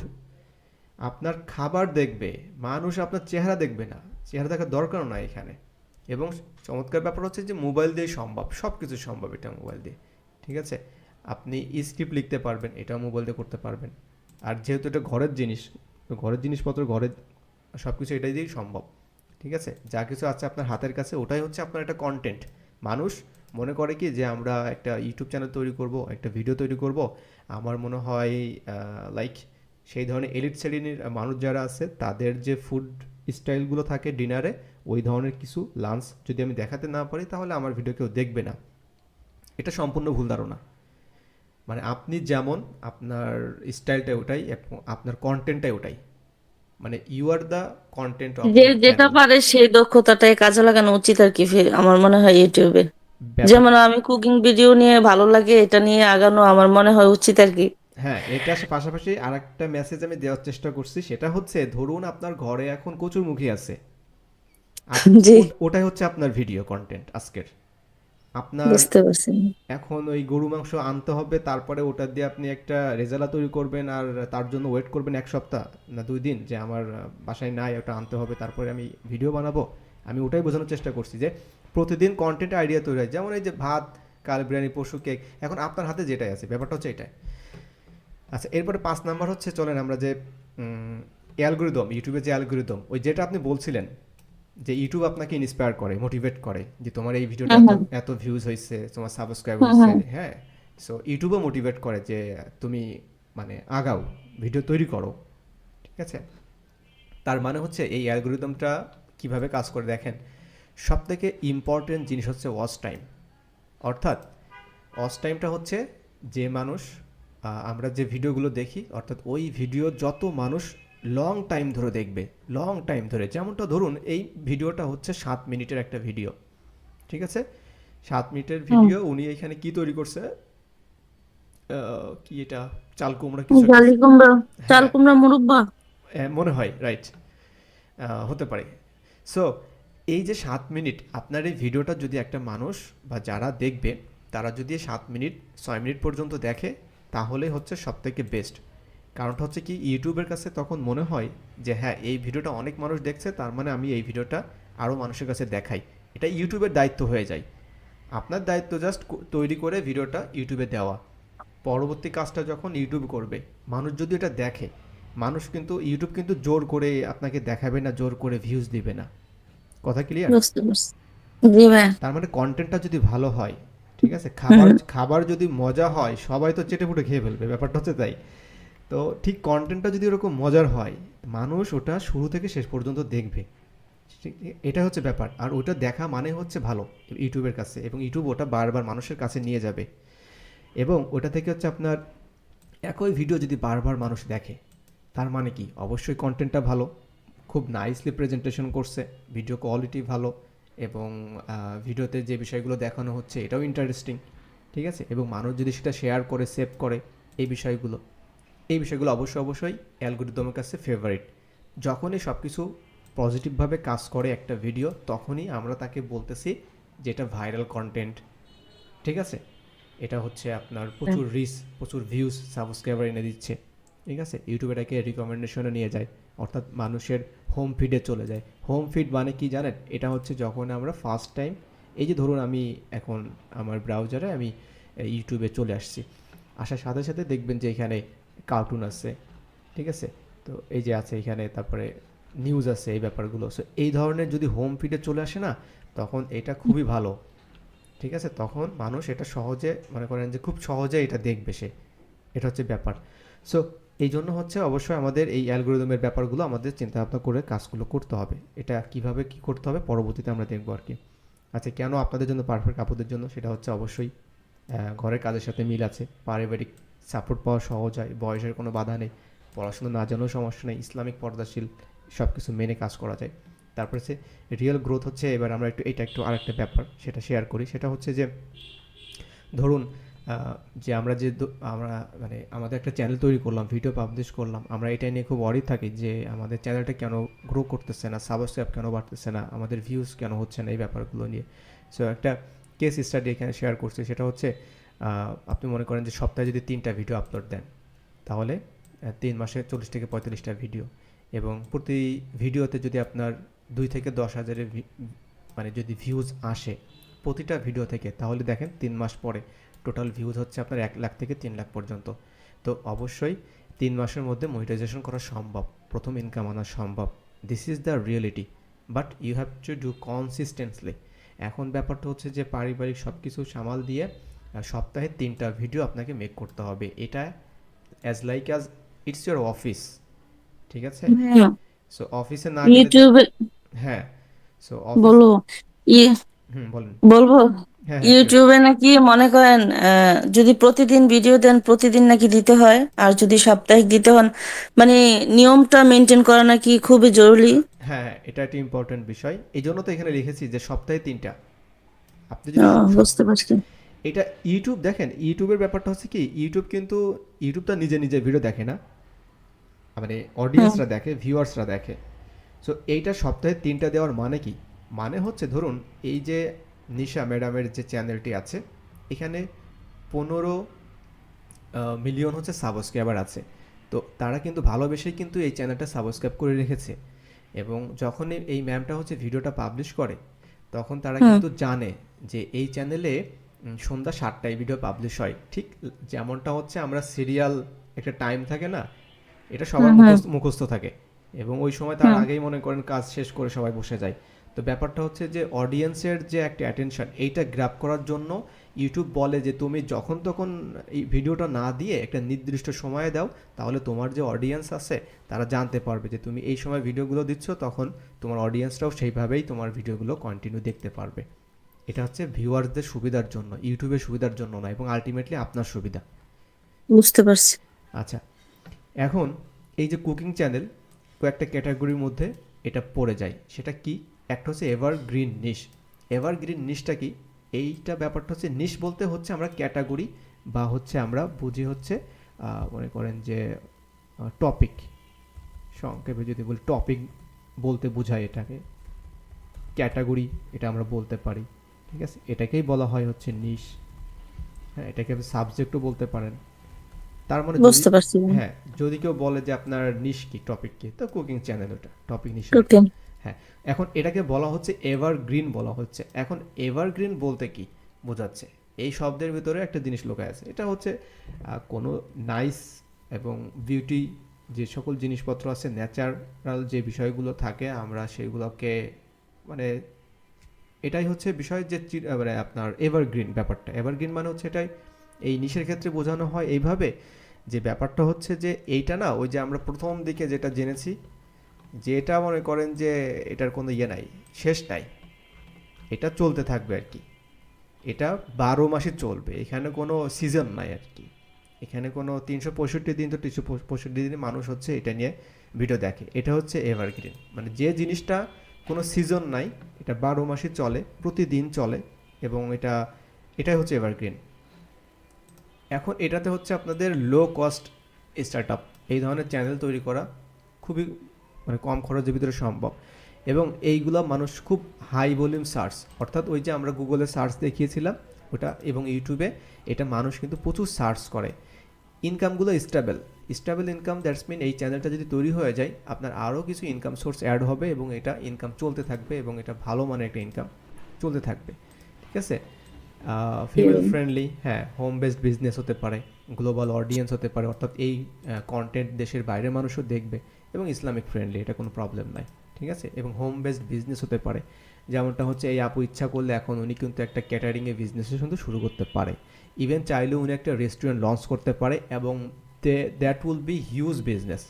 আপনার খাবার দেখবে, মানুষ আপনার চেহারা দেখবে না, চেহারা দেখার দরকারও নাই এখানে। এবং চমৎকার ব্যাপার হচ্ছে যে মোবাইল দিয়ে সম্ভব, সব কিছু সম্ভব এটা মোবাইল দিয়ে। ঠিক আছে? আপনি স্ক্রিপ্ট লিখতে পারবেন, এটাও মোবাইল দিয়ে করতে পারবেন। আর যেহেতু এটা ঘরের জিনিস, তো ঘরের জিনিসপত্র, ঘরের সব কিছু এটাই দিয়েই সম্ভব। ঠিক আছে? যা কিছু আছে আপনার হাতের কাছে, ওটাই হচ্ছে আপনার একটা কন্টেন্ট। মানুষ মনে করে কি যে আমরা একটা ইউটিউব চ্যানেল তৈরি করব, একটা ভিডিও তৈরি করব, আমার মনে হয় লাইক সেই ধরনের এলিট শ্রেণীর মানুষ যারা আছে, তাদের যে ফুড স্টাইলগুলো থাকে ডিনারে, ওই ধরনের কিছু লাঞ্চ যদি আমি দেখাতে না পারি, তাহলে আমার ভিডিও কেউ দেখবে না। এটা সম্পূর্ণ ভুল ধারণা। মানে আপনি যেমন, আপনার স্টাইলটাই ওটাই এবং আপনার কন্টেন্টটাই ওটাই। মানে you are the content of যে ইউর যেটা চ্যানেল। পারে সেই দক্ষতাটাই কাজে লাগানো উচিত আর কি, আমার মনে হয় ইউটিউবে। ব্যাপার, যেমন আমি কুকিং ভিডিও নিয়ে ভালো লাগে, এটা নিয়ে আগানো আমার মনে হয় উচিত আর কি। হ্যাঁ, এটা পাশাপাশি আরেকটা মেসেজ আমি দেওয়ার চেষ্টা করছি, সেটা হচ্ছে ধরুন আপনার ঘরে এখন কচুরমুখী আছে, জি, ওটাই হচ্ছে আপনার ভিডিও কন্টেন্ট আজকের। আপনার বুঝতে পারছি। এখন ওই গরু মাংস আনতে হবে, তারপরে ওটা দিয়ে আপনি একটা রেজালা তৈরি করবেন, আর তার জন্য ওয়েট করবেন 1 সপ্তাহ না 2 দিন, যে আমার বাসায় নাই, ওটা আনতে হবে, তারপরে আমি ভিডিও বানাবো। আমি ওটাই বোঝানোর চেষ্টা করছি যে প্রতিদিন কন্টেন্ট আইডিয়া তৈরি হয়। যেমন এই যে ভাত, কাল বিরিয়ানি পরশু কেক, এখন আপনার হাতে যেটাই আছে, ব্যাপারটা হচ্ছে এটাই। আচ্ছা, এরপরে 5 নাম্বার হচ্ছে, চলেন আমরা যে অ্যালগোরিদম, ইউটিউবে যে অ্যালগোরিদম, ওই যেটা আপনি বলছিলেন যে ইউটিউব আপনাকে ইন্সপায়ার করে, মোটিভেট করে, যে তোমার এই ভিডিওটা হুম এত হুম এত ভিউজ হয়েছে, তোমার সাবস্ক্রাইব হুম হয়েছে, হুম হ্যাঁ। সো ইউটিউবও মোটিভেট করে যে তুমি মানে আগাও, ভিডিও তৈরি করো, ঠিক আছে। তার মানে হচ্ছে এই অ্যালগোরিদমটা কিভাবে কাজ করে দেখেন, সব থেকে ইম্পর্টেন্ট জিনিস হচ্ছে ওয়াচ টাইম। অর্থাৎ ওয়াচ টাইমটা হচ্ছে যে মানুষ, আমরা যে ভিডিওগুলো দেখি, অর্থাৎ ওই ভিডিও যত মানুষ লং টাইম ধরে দেখবে, লং টাইম ধরে, যেমনটা ধরুন এই ভিডিওটা হচ্ছে 7 মিনিটের একটা ভিডিও, ঠিক আছে। 7 মিনিটের হুম। ভিডিও, উনি এখানে কি তৈরি করছে, কি এটা, চাল কুমড়া কিছু একটা, জালি কুমড়া, চাল হ্যাঁ, কুমড়া, মুরব্বা। মনে হয় রাইট, হতে পারে। সো এই যে 7 মিনিট, আপনার এই ভিডিওটা যদি একটা মানুষ বা যারা দেখবে, তারা যদি 7 মিনিট 6 মিনিট পর্যন্ত দেখে, তাহলে হচ্ছে সব থেকে বেস্ট। কারণটা হচ্ছে কি, ইউটিউবের কাছে তখন মনে হয় যে হ্যাঁ, এই ভিডিওটা অনেক মানুষ দেখছে, তার মানে আমি এই ভিডিওটা আরও মানুষের কাছে দেখাই। এটা ইউটিউবের দায়িত্ব হয়ে যায়। আপনার দায়িত্ব জাস্ট তৈরি করে ভিডিওটা ইউটিউবে দেওয়া। পরবর্তী কাজটা যখন ইউটিউব করবে, মানুষ যদি এটা দেখে, মানুষ কিন্তু, ইউটিউব কিন্তু জোর করে আপনাকে দেখাবে না, জোর করে ভিউজ দিবে না। কথা ক্লিয়ার? বুঝতে পারছি। জি ভাই। তার মানে কন্টেন্টটা যদি ভালো হয়, ঠিক আছে, খাবার হুম। খাবার যদি মজা হয়, সবাই তো চেটেপুটে খেয়ে ফেলবে, ব্যাপারটা হচ্ছে তাই। তো ঠিক কন্টেন্টটা যদি ওরকম মজার হয়, মানুষ ওটা শুরু থেকে শেষ পর্যন্ত দেখবে। এটা হচ্ছে ব্যাপার, আর ওটা দেখা মানে হচ্ছে ভালো ইউটিউবের কাছে, এবং ইউটিউব ওটা বারবার মানুষের কাছে নিয়ে যাবে। এবং ওটা থেকে হচ্ছে আপনার একই ভিডিও যদি বারবার মানুষ দেখে, তার মানে কি, অবশ্যই কন্টেন্টটা ভালো, খুব নাইসলি প্রেজেন্টেশন করছে, ভিডিও কোয়ালিটি ভালো, এবং ভিডিওতে যে বিষয়গুলো দেখানো হচ্ছে এটাও ইন্টারেস্টিং, ঠিক আছে। এবং মানুষ যদি সেটা শেয়ার করে, সেভ করে, এই বিষয়গুলো, এই বিষয়গুলো অবশ্যই অবশ্যই অ্যালগোরিদমের কাছে ফেভারিট। যখনই সব কিছু পজিটিভভাবে কাজ করে একটা ভিডিও, তখনই আমরা তাকে বলতেছি যে এটা ভাইরাল কন্টেন্ট, ঠিক আছে। এটা হচ্ছে আপনার প্রচুর রিচ, প্রচুর ভিউজ, সাবস্ক্রাইবার এনে দিচ্ছে, ঠিক আছে। ইউটিউব এটাকে রিকমেন্ডেশনে নিয়ে যায়, অর্থাৎ মানুষের হোম ফিডে চলে যায়। হোম ফিড মানে কি জানেন, এটা হচ্ছে যখন আমরা ফার্স্ট টাইম, এই যে ধরুন আমি এখন আমার ব্রাউজারে আমি ইউটিউবে চলে আসছি, আসার সাথে সাথে দেখবেন যে এখানে কার্টুন আছে, ঠিক আছে। তো এই যে আছে এখানে, তারপরে নিউজ আছে, এই ব্যাপারগুলো। সো এই ধরনের যদি হোম ফিডে চলে আসে না, তখন এটা খুবই ভালো, ঠিক আছে। তখন মানুষ এটা সহজে, মনে করেন যে খুব সহজে এটা দেখবে সে, এটা হচ্ছে ব্যাপার। সো এই জন্য হচ্ছে অবশ্যই আমাদের এই অ্যালগোরিদমের ব্যাপারগুলো আমাদের চিন্তা ভাবনা করে কাজগুলো করতে হবে। এটা কিভাবে কি করতে হবে পরবর্তীতে আমরা দেখবো আর কি। আচ্ছা, কেন আপনাদের জন্য পারফেক্ট, আপুদের জন্য, সেটা হচ্ছে অবশ্যই ঘরের কাজের সাথে মিল আছে, পারিবারিক সাপোর্ট পাওয়া সহজ হয়, বয়সের কোনো বাধা নেই, পড়াশোনা না জানাও সমস্যা নেই, ইসলামিক পর্দাশীল, সব কিছু মেনে কাজ করা যায়। তারপরে হচ্ছে রিয়েল গ্রোথ হচ্ছে, এবার আমরা একটু আরেকটা ব্যাপার সেটা শেয়ার করি, সেটা হচ্ছে যে ধরুন যে আমরা মানে আমাদের একটা চ্যানেল তৈরি করলাম, ভিডিও পাবলিশ করলাম, আমরা এটা নিয়ে খুব ওয়ারি থাকি যে আমাদের চ্যানেলটা কেন গ্রো করতেছে না, সাবস্ক্রাইব কেন বাড়তেছে না, আমাদের ভিউজ কেন হচ্ছে না, এই ব্যাপারগুলো নিয়ে। সো একটা কেস স্টাডি এখানে শেয়ার করছি, সেটা হচ্ছে আপনি মনে করেন যে সপ্তাহে যদি 3টা ভিডিও আপলোড দেন, তাহলে 3 মাসে 40 থেকে 45টা ভিডিও, এবং প্রতি ভিডিওতে যদি আপনার 2 থেকে 10 হাজারের মানে যদি ভিউজ আসে প্রতিটা ভিডিও থেকে, তাহলে দেখেন 3 মাস পরে টোটাল ভিউজ হচ্ছে আপনার 1 লাখ থেকে 3 লাখ পর্যন্ত। তো অবশ্যই 3 মাসের মধ্যে মনিটাইজেশন করা সম্ভব, প্রথম ইনকাম আনা সম্ভব। This is the reality, but you have to do consistently. এখন ব্যাপারটা হচ্ছে যে পারিবারিক সব কিছু সামাল দিয়ে সপ্তাহে 3টা ভিডিও আপনাকে মেক করতে হবে। এটা অ্যাজ ইটস ইয়োর অফিস, ঠিক আছে। হ্যাঁ, সো অফিসে না গেলে ইউটিউবে হ্যাঁ, সো অফিস, বলো। ই হুম, বলেন। বলবো, হ্যাঁ, হ্যাঁ, শিওর। ইউটিউবে নাকি মনে করেন যদি প্রতিদিন ভিডিও দেন প্রতিদিন নাকি দিতে হয়, আর যদি সাপ্তাহিক দিতে হন, মানে নিয়মটা মেনটেন করা নাকি খুবই জরুরি। হ্যাঁ, হ্যাঁ, এটা একটা ইম্পর্টেন্ট বিষয়। এই জন্য তো এখানে লিখেছি যে সপ্তাহে 3টা। আপনি যদি বুঝতে পারছি। এটা ইউটিউব দেখেন, ইউটিউবের ব্যাপারটা হচ্ছে কি, ইউটিউব কিন্তু, ইউটিউব তো নিজে নিজে ভিডিও দেখে না, মানে হুম অডিয়েন্সরা দেখে, ভিউয়ার্সরা দেখে। সো এইটা সপ্তাহে 3টা দেওয়ার মানে কি, মানে হচ্ছে ধরুন এই যে নিশা ম্যাডামের যে চ্যানেলটি আছে, এখানে 15 মিলিয়ন হচ্ছে সাবস্ক্রাইবার আছে। তো তারা কিন্তু ভালোবেসেই কিন্তু এই চ্যানেলটা সাবস্ক্রাইব করে রেখেছে, এবং যখনই এই ম্যামটা হচ্ছে ভিডিওটা পাবলিশ করে, তখন তারা হুম কিন্তু জানে যে এই চ্যানেলে সন্ধ্যা 7টায় ভিডিও পাবলিশ হয়, ঠিক যেমনটা হচ্ছে আমরা সিরিয়াল একটা টাইম থাকে না, এটা সবার হুম হুম মুখস্থ মুখস্থ থাকে, এবং ওই সময় তার হুম। আগেই মনে করেন কাজ শেষ করে সবাই বসে যায়। তো ব্যাপারটা হচ্ছে যে অডিয়েন্সের যে একটা অ্যাটেনশন, এইটা গ্র্যাব করার জন্য ইউটিউব বলে যে তুমি যখন তখন এই ভিডিওটা না দিয়ে একটা নির্দিষ্ট সময়ে দাও, তাহলে তোমার যে অডিয়েন্স আছে তারা জানতে পারবে যে তুমি এই সময় ভিডিওগুলো দিচ্ছ, তখন তোমার অডিয়েন্সরাও সেইভাবেই তোমার ভিডিওগুলো কন্টিনিউ দেখতে পারবে। এটা হচ্ছে ভিউয়ার্সদের সুবিধার জন্য, ইউটিউবের সুবিধার জন্য না, এবং আলটিমেটলি আপনার সুবিধা। বুঝতে পারছি। আচ্ছা, এখন এই যে কুকিং চ্যানেল কয়েকটা ক্যাটাগরির মধ্যে এটা পড়ে যায়, সেটা কি? একটা হচ্ছে এভারগ্রিন নিশ। এভারগ্রিন নিশটা কি? এইটা ব্যাপারটা হচ্ছে, নিশ বলতে হচ্ছে আমরা ক্যাটাগরি বা হচ্ছে আমরা বুঝি হচ্ছে মনে করেন যে টপিক, সংক্ষেপে যদি বলি টপিক বলতে বোঝায় এটাকে, ক্যাটাগরি এটা আমরা বলতে পারি, ঠিক আছে? এটাকেই বলা হয় হচ্ছে নিশ। হ্যাঁ, এটাকে আপনি সাবজেক্টও বলতে পারেন। তার মানে যদি, বুঝতে পারছি। হ্যাঁ, যদি কেউ বলে যে আপনার নিশ কি, টপিক কি, তো কুকিং চ্যানেল ওটা টপিক নিশের একটা। ওকে। হ্যাঁ, এখন এটাকে বলা হচ্ছে এভারগ্রিন বলা হচ্ছে। এখন এভারগ্রিন বলতে কি বোঝাচ্ছে? এই শব্দের ভিতরে একটা জিনিস লুকায় আছে, এটা হচ্ছে কোনো নাইস এবং বিউটি যে সকল জিনিসপত্র আছে, ন্যাচারাল যে বিষয়গুলো থাকে, আমরা সেগুলোকে মানে এটাই হচ্ছে বিষয় যে মানে আপনার এভারগ্রিন ব্যাপারটা। এভারগ্রিন মানে হচ্ছে এটাই, এই নিশের ক্ষেত্রে বোঝানো হয় এইভাবে যে ব্যাপারটা হচ্ছে যে এইটা না, ওই যে আমরা প্রথম দিকে যেটা জেনেছি, যে এটা মনে করেন যে এটার কোনো ইয়ে নাই, শেষ নাই, এটা চলতে থাকবে আর কি, এটা 12 মাসই চলবে, এখানে কোনো সিজন নাই আর কি, এখানে কোনো 365 দিন, তো 365 দিনে মানুষ হচ্ছে এটা নিয়ে ভিডিও দেখে, এটা হচ্ছে এভারগ্রিন। মানে যে জিনিসটা কোনো সিজন নাই, এটা 12 মাসই চলে, প্রতিদিন চলে, এবং এটাই হচ্ছে এভারগ্রিন। এখন এটাতে হচ্ছে আপনাদের লো কস্ট স্টার্ট আপ, এই ধরনের চ্যানেল তৈরি করা খুবই মানে কম খরচের ভিতরে সম্ভব, এবং এইগুলো মানুষ খুব হাই ভলিউম সার্চ, অর্থাৎ ওই যে আমরা গুগলে সার্চ দেখিয়েছিলাম ওটা, এবং ইউটিউবে এটা মানুষ কিন্তু প্রচুর সার্চ করে। ইনকামগুলো stable, stable income, that's mean এই চ্যানেলটা যদি তৈরি হয়ে যায় আপনার আরও কিছু ইনকাম সোর্স অ্যাড হবে, এবং এটা ইনকাম চলতে থাকবে, এবং এটা ভালো মানের একটা ইনকাম চলতে থাকবে, ঠিক আছে? ফিমেল ফ্রেন্ডলি, হ্যাঁ, হোম বেসড বিজনেস হতে পারে, গ্লোবাল অডিয়েন্স হতে পারে, অর্থাৎ এই কন্টেন্ট দেশের বাইরের মানুষও দেখবে, এবং ইসলামিক ফ্রেন্ডলি, এটা কোনো প্রবলেম নাই, ঠিক আছে? এবং হোম বেসড বিজনেস হতে পারে, যেমনটা হচ্ছে এই আপু ইচ্ছা করলে এখন উনি কিন্তু একটা ক্যাটারিংয়ের বিজনেসও কিন্তু শুরু করতে পারে, ইভেন চাইলেও উনি একটা রেস্টুরেন্ট লঞ্চ করতে পারে, এবং that will be huge business,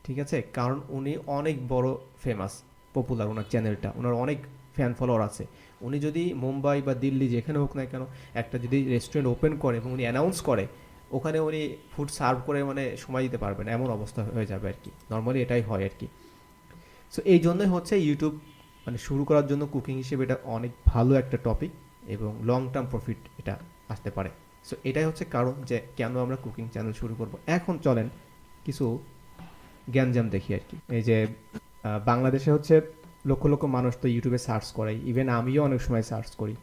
ঠিক আছে? কারণ উনি অনেক বড় ফেমাস, পপুলার, ওনার চ্যানেলটা, ওনার অনেক ফ্যান ফলোয়ার আছে। উনি যদি মুম্বাই বা দিল্লি যেখানে হোক না কেন একটা যদি রেস্টুরেন্ট ওপেন করে এবং উনি অ্যানাউন্স করে, ওখানে উনি ফুড সার্ভ করে মানে সময় দিতে পারবেন, এমন অবস্থা হয়ে যাবে আর কি, নর্মালি এটাই হয় আর কি। সো এই জন্যই হচ্ছে ইউটিউব মানে শুরু করার জন্য কুকিং হিসেবে এটা অনেক ভালো একটা টপিক, এবং লং টার্ম প্রফিট এটা আসতে পারে। সো এটাই হচ্ছে কারণ যে কেন আমরা কুকিং চ্যানেল শুরু করব। এখন চলেন কিছু জ্ঞানজাম দেখি আর কি। এই যে বাংলাদেশে হচ্ছে লক্ষ লক্ষ মানুষ তো ইউটিউবে সার্চ করে, ইভেন আমিও অনেক সময় সার্চ করি,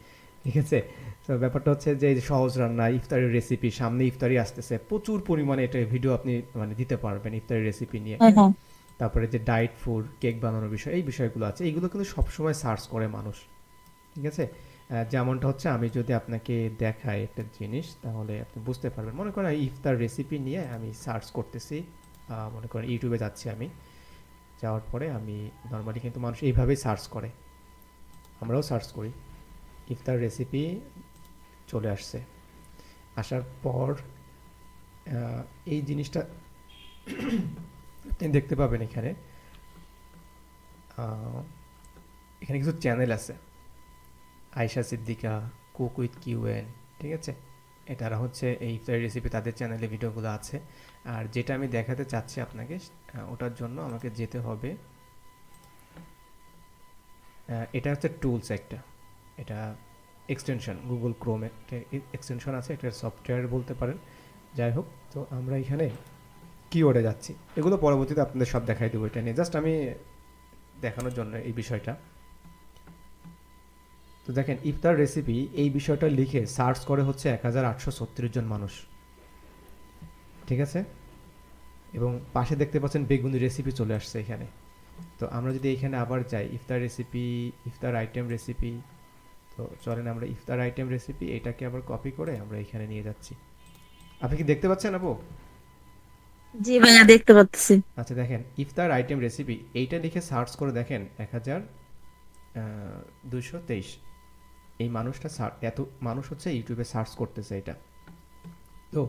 ঠিক আছে? তো ব্যাপারটা হচ্ছে যে এই যে সহজ রান্না, ইফতারের রেসিপি, সামনে ইফতারি আসতেছে, প্রচুর পরিমাণে এটা ভিডিও আপনি মানে দিতে পারবেন ইফতারের রেসিপি নিয়ে, হ্যাঁ হ্যাঁ? হ্যাঁ। তারপরে যে ডায়েট ফুড, কেক বানানোর বিষয়, এই বিষয়গুলো আছে, এইগুলো কিন্তু সবসময় সার্চ করে মানুষ, ঠিক আছে? যেমনটা হচ্ছে আমি যদি আপনাকে দেখাই একটা জিনিস, তাহলে আপনি বুঝতে পারবেন। মনে করেন ইফতার রেসিপি নিয়ে আমি সার্চ করতেছি, মনে করেন ইউটিউবে যাচ্ছি আমি, যাওয়ার পরে আমি নর্মালি কিন্তু মানুষ এইভাবেই সার্চ করে, আমরাও সার্চ করি, ইফতার রেসিপি চলে আসছে, আসার পর এই জিনিসটা আপনি দেখতে পাবেন এখানে, এখানে কিছু চ্যানেল আছে, Ayesha Siddika, cook with QN, ঠিক আছে? এটারা হচ্ছে এই ইফতারি রেসিপি, তাদের চ্যানেলে ভিডিওগুলো আছে। আর যেটা আমি দেখাতে চাচ্ছি আপনাকে, ওটার জন্য আমাকে যেতে হবে, এটা হচ্ছে টুলস একটা, এটা এক্সটেনশন, গুগল ক্রোমে একটা এক্সটেনশন আছে, এটা সফটওয়্যার বলতে পারেন। যাই হোক, তো আমরা এখানে কিওয়ার্ডে যাচ্ছি, এগুলো পরবর্তীতে আপনাদের সব দেখাই দেবো, এটা নিয়ে জাস্ট আমি দেখানোর জন্য এই বিষয়টা। তো দেখেন ইফতার রেসিপি এই বিষয়টা লিখে সার্চ করে হচ্ছে 1836 জন মানুষ, ঠিক আছে? এবং পাশে দেখতে পাচ্ছেন বেগুনি রেসিপি চলে আসছে এখানে। তো আমরা যদি এখানে আবার যাই, ইফতার রেসিপি, ইফতার আইটেম রেসিপি, তো তো চলেন আমরা ইফতার আইটেম রেসিপি এটাকে আবার কপি করে আমরা এখানে নিয়ে যাচ্ছি। আপনি কি দেখতে পাচ্ছেন আপু? জি ভাইয়া, দেখতে পাচ্ছি। আচ্ছা দেখেন, ইফতার আইটেম রেসিপি এইটা লিখে সার্চ করে দেখেন 1223। এই মানুষটা এত মানুষ হচ্ছে ইউটিউবে সার্চ করতেছে এটা। তো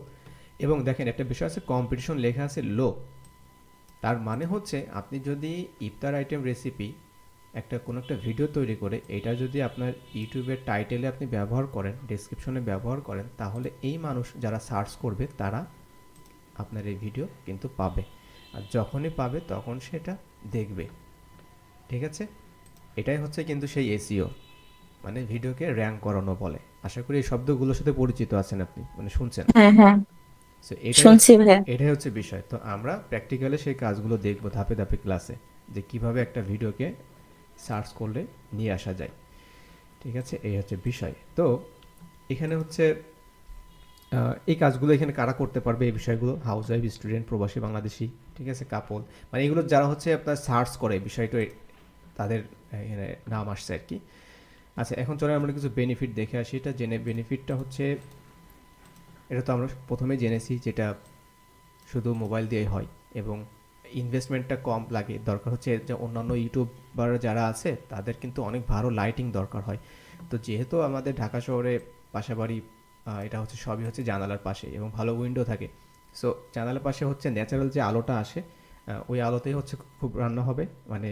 এবং দেখেন একটা বিষয় আছে, কম্পিটিশন লেখা আছে লো। তার মানে হচ্ছে আপনি যদি ইফতার আইটেম রেসিপি কোনো একটা ভিডিও তৈরি করে এটা যদি আপনার ইউটিউবের টাইটেলে আপনি ব্যবহার করেন, ডেসক্রিপশনে ব্যবহার করেন, তাহলে এই মানুষ যারা সার্চ করবে তারা আপনার এই ভিডিও কিন্তু পাবে। আর যখনই পাবে তখন সেটা দেখবে। ঠিক আছে? এটাই হচ্ছে কিন্তু সেই এসইও, মানে ভিডিওকে র্যাঙ্ক করানো বলে। আশা করি এই শব্দগুলোর সাথে পরিচিত আছেন আপনি, মানে শুনছেন। হ্যাঁ হ্যাঁ, সো শুনছি ভাইয়া। এটাই হচ্ছে বিষয়। তো আমরা প্র্যাকটিক্যালি সেই কাজগুলো দেখব ধাপে ধাপে ক্লাসে, যে কিভাবে একটা ভিডিওকে সার্চ করলে নিয়ে আসা যায়। ঠিক আছে, এই হচ্ছে বিষয়। তো এখানে হচ্ছে এই কাজগুলো এখানে কারা করতে পারবে, এই বিষয়গুলো হাউস ওয়াইফ, স্টুডেন্ট, প্রবাসী বাংলাদেশি, ঠিক আছে, কাপল, মানে এগুলো যারা হচ্ছে আপনার সার্চ করে বিষয়টা, তাদের এখানে নাম আসছে আর কি। আচ্ছা এখন চলে আমরা কিছু বেনিফিট দেখে আসি। এটা জেনে বেনিফিটটা হচ্ছে, এটা তো আমরা প্রথমেই জেনেছি, যেটা শুধু মোবাইল দিয়েই হয় এবং ইনভেস্টমেন্টটা কম লাগে। দরকার হচ্ছে যে অন্যান্য ইউটিউবার যারা আছে তাদের কিন্তু অনেক ভালো লাইটিং দরকার হয়। তো যেহেতু আমাদের ঢাকা শহরে বাসাবাড়ি, এটা হচ্ছে সবই হচ্ছে জানালার পাশে এবং ভালো উইন্ডো থাকে। সো জানালার পাশে হচ্ছে ন্যাচারাল যে আলোটা আসে, ওই আলোতেই হচ্ছে খুব রান্না হবে, মানে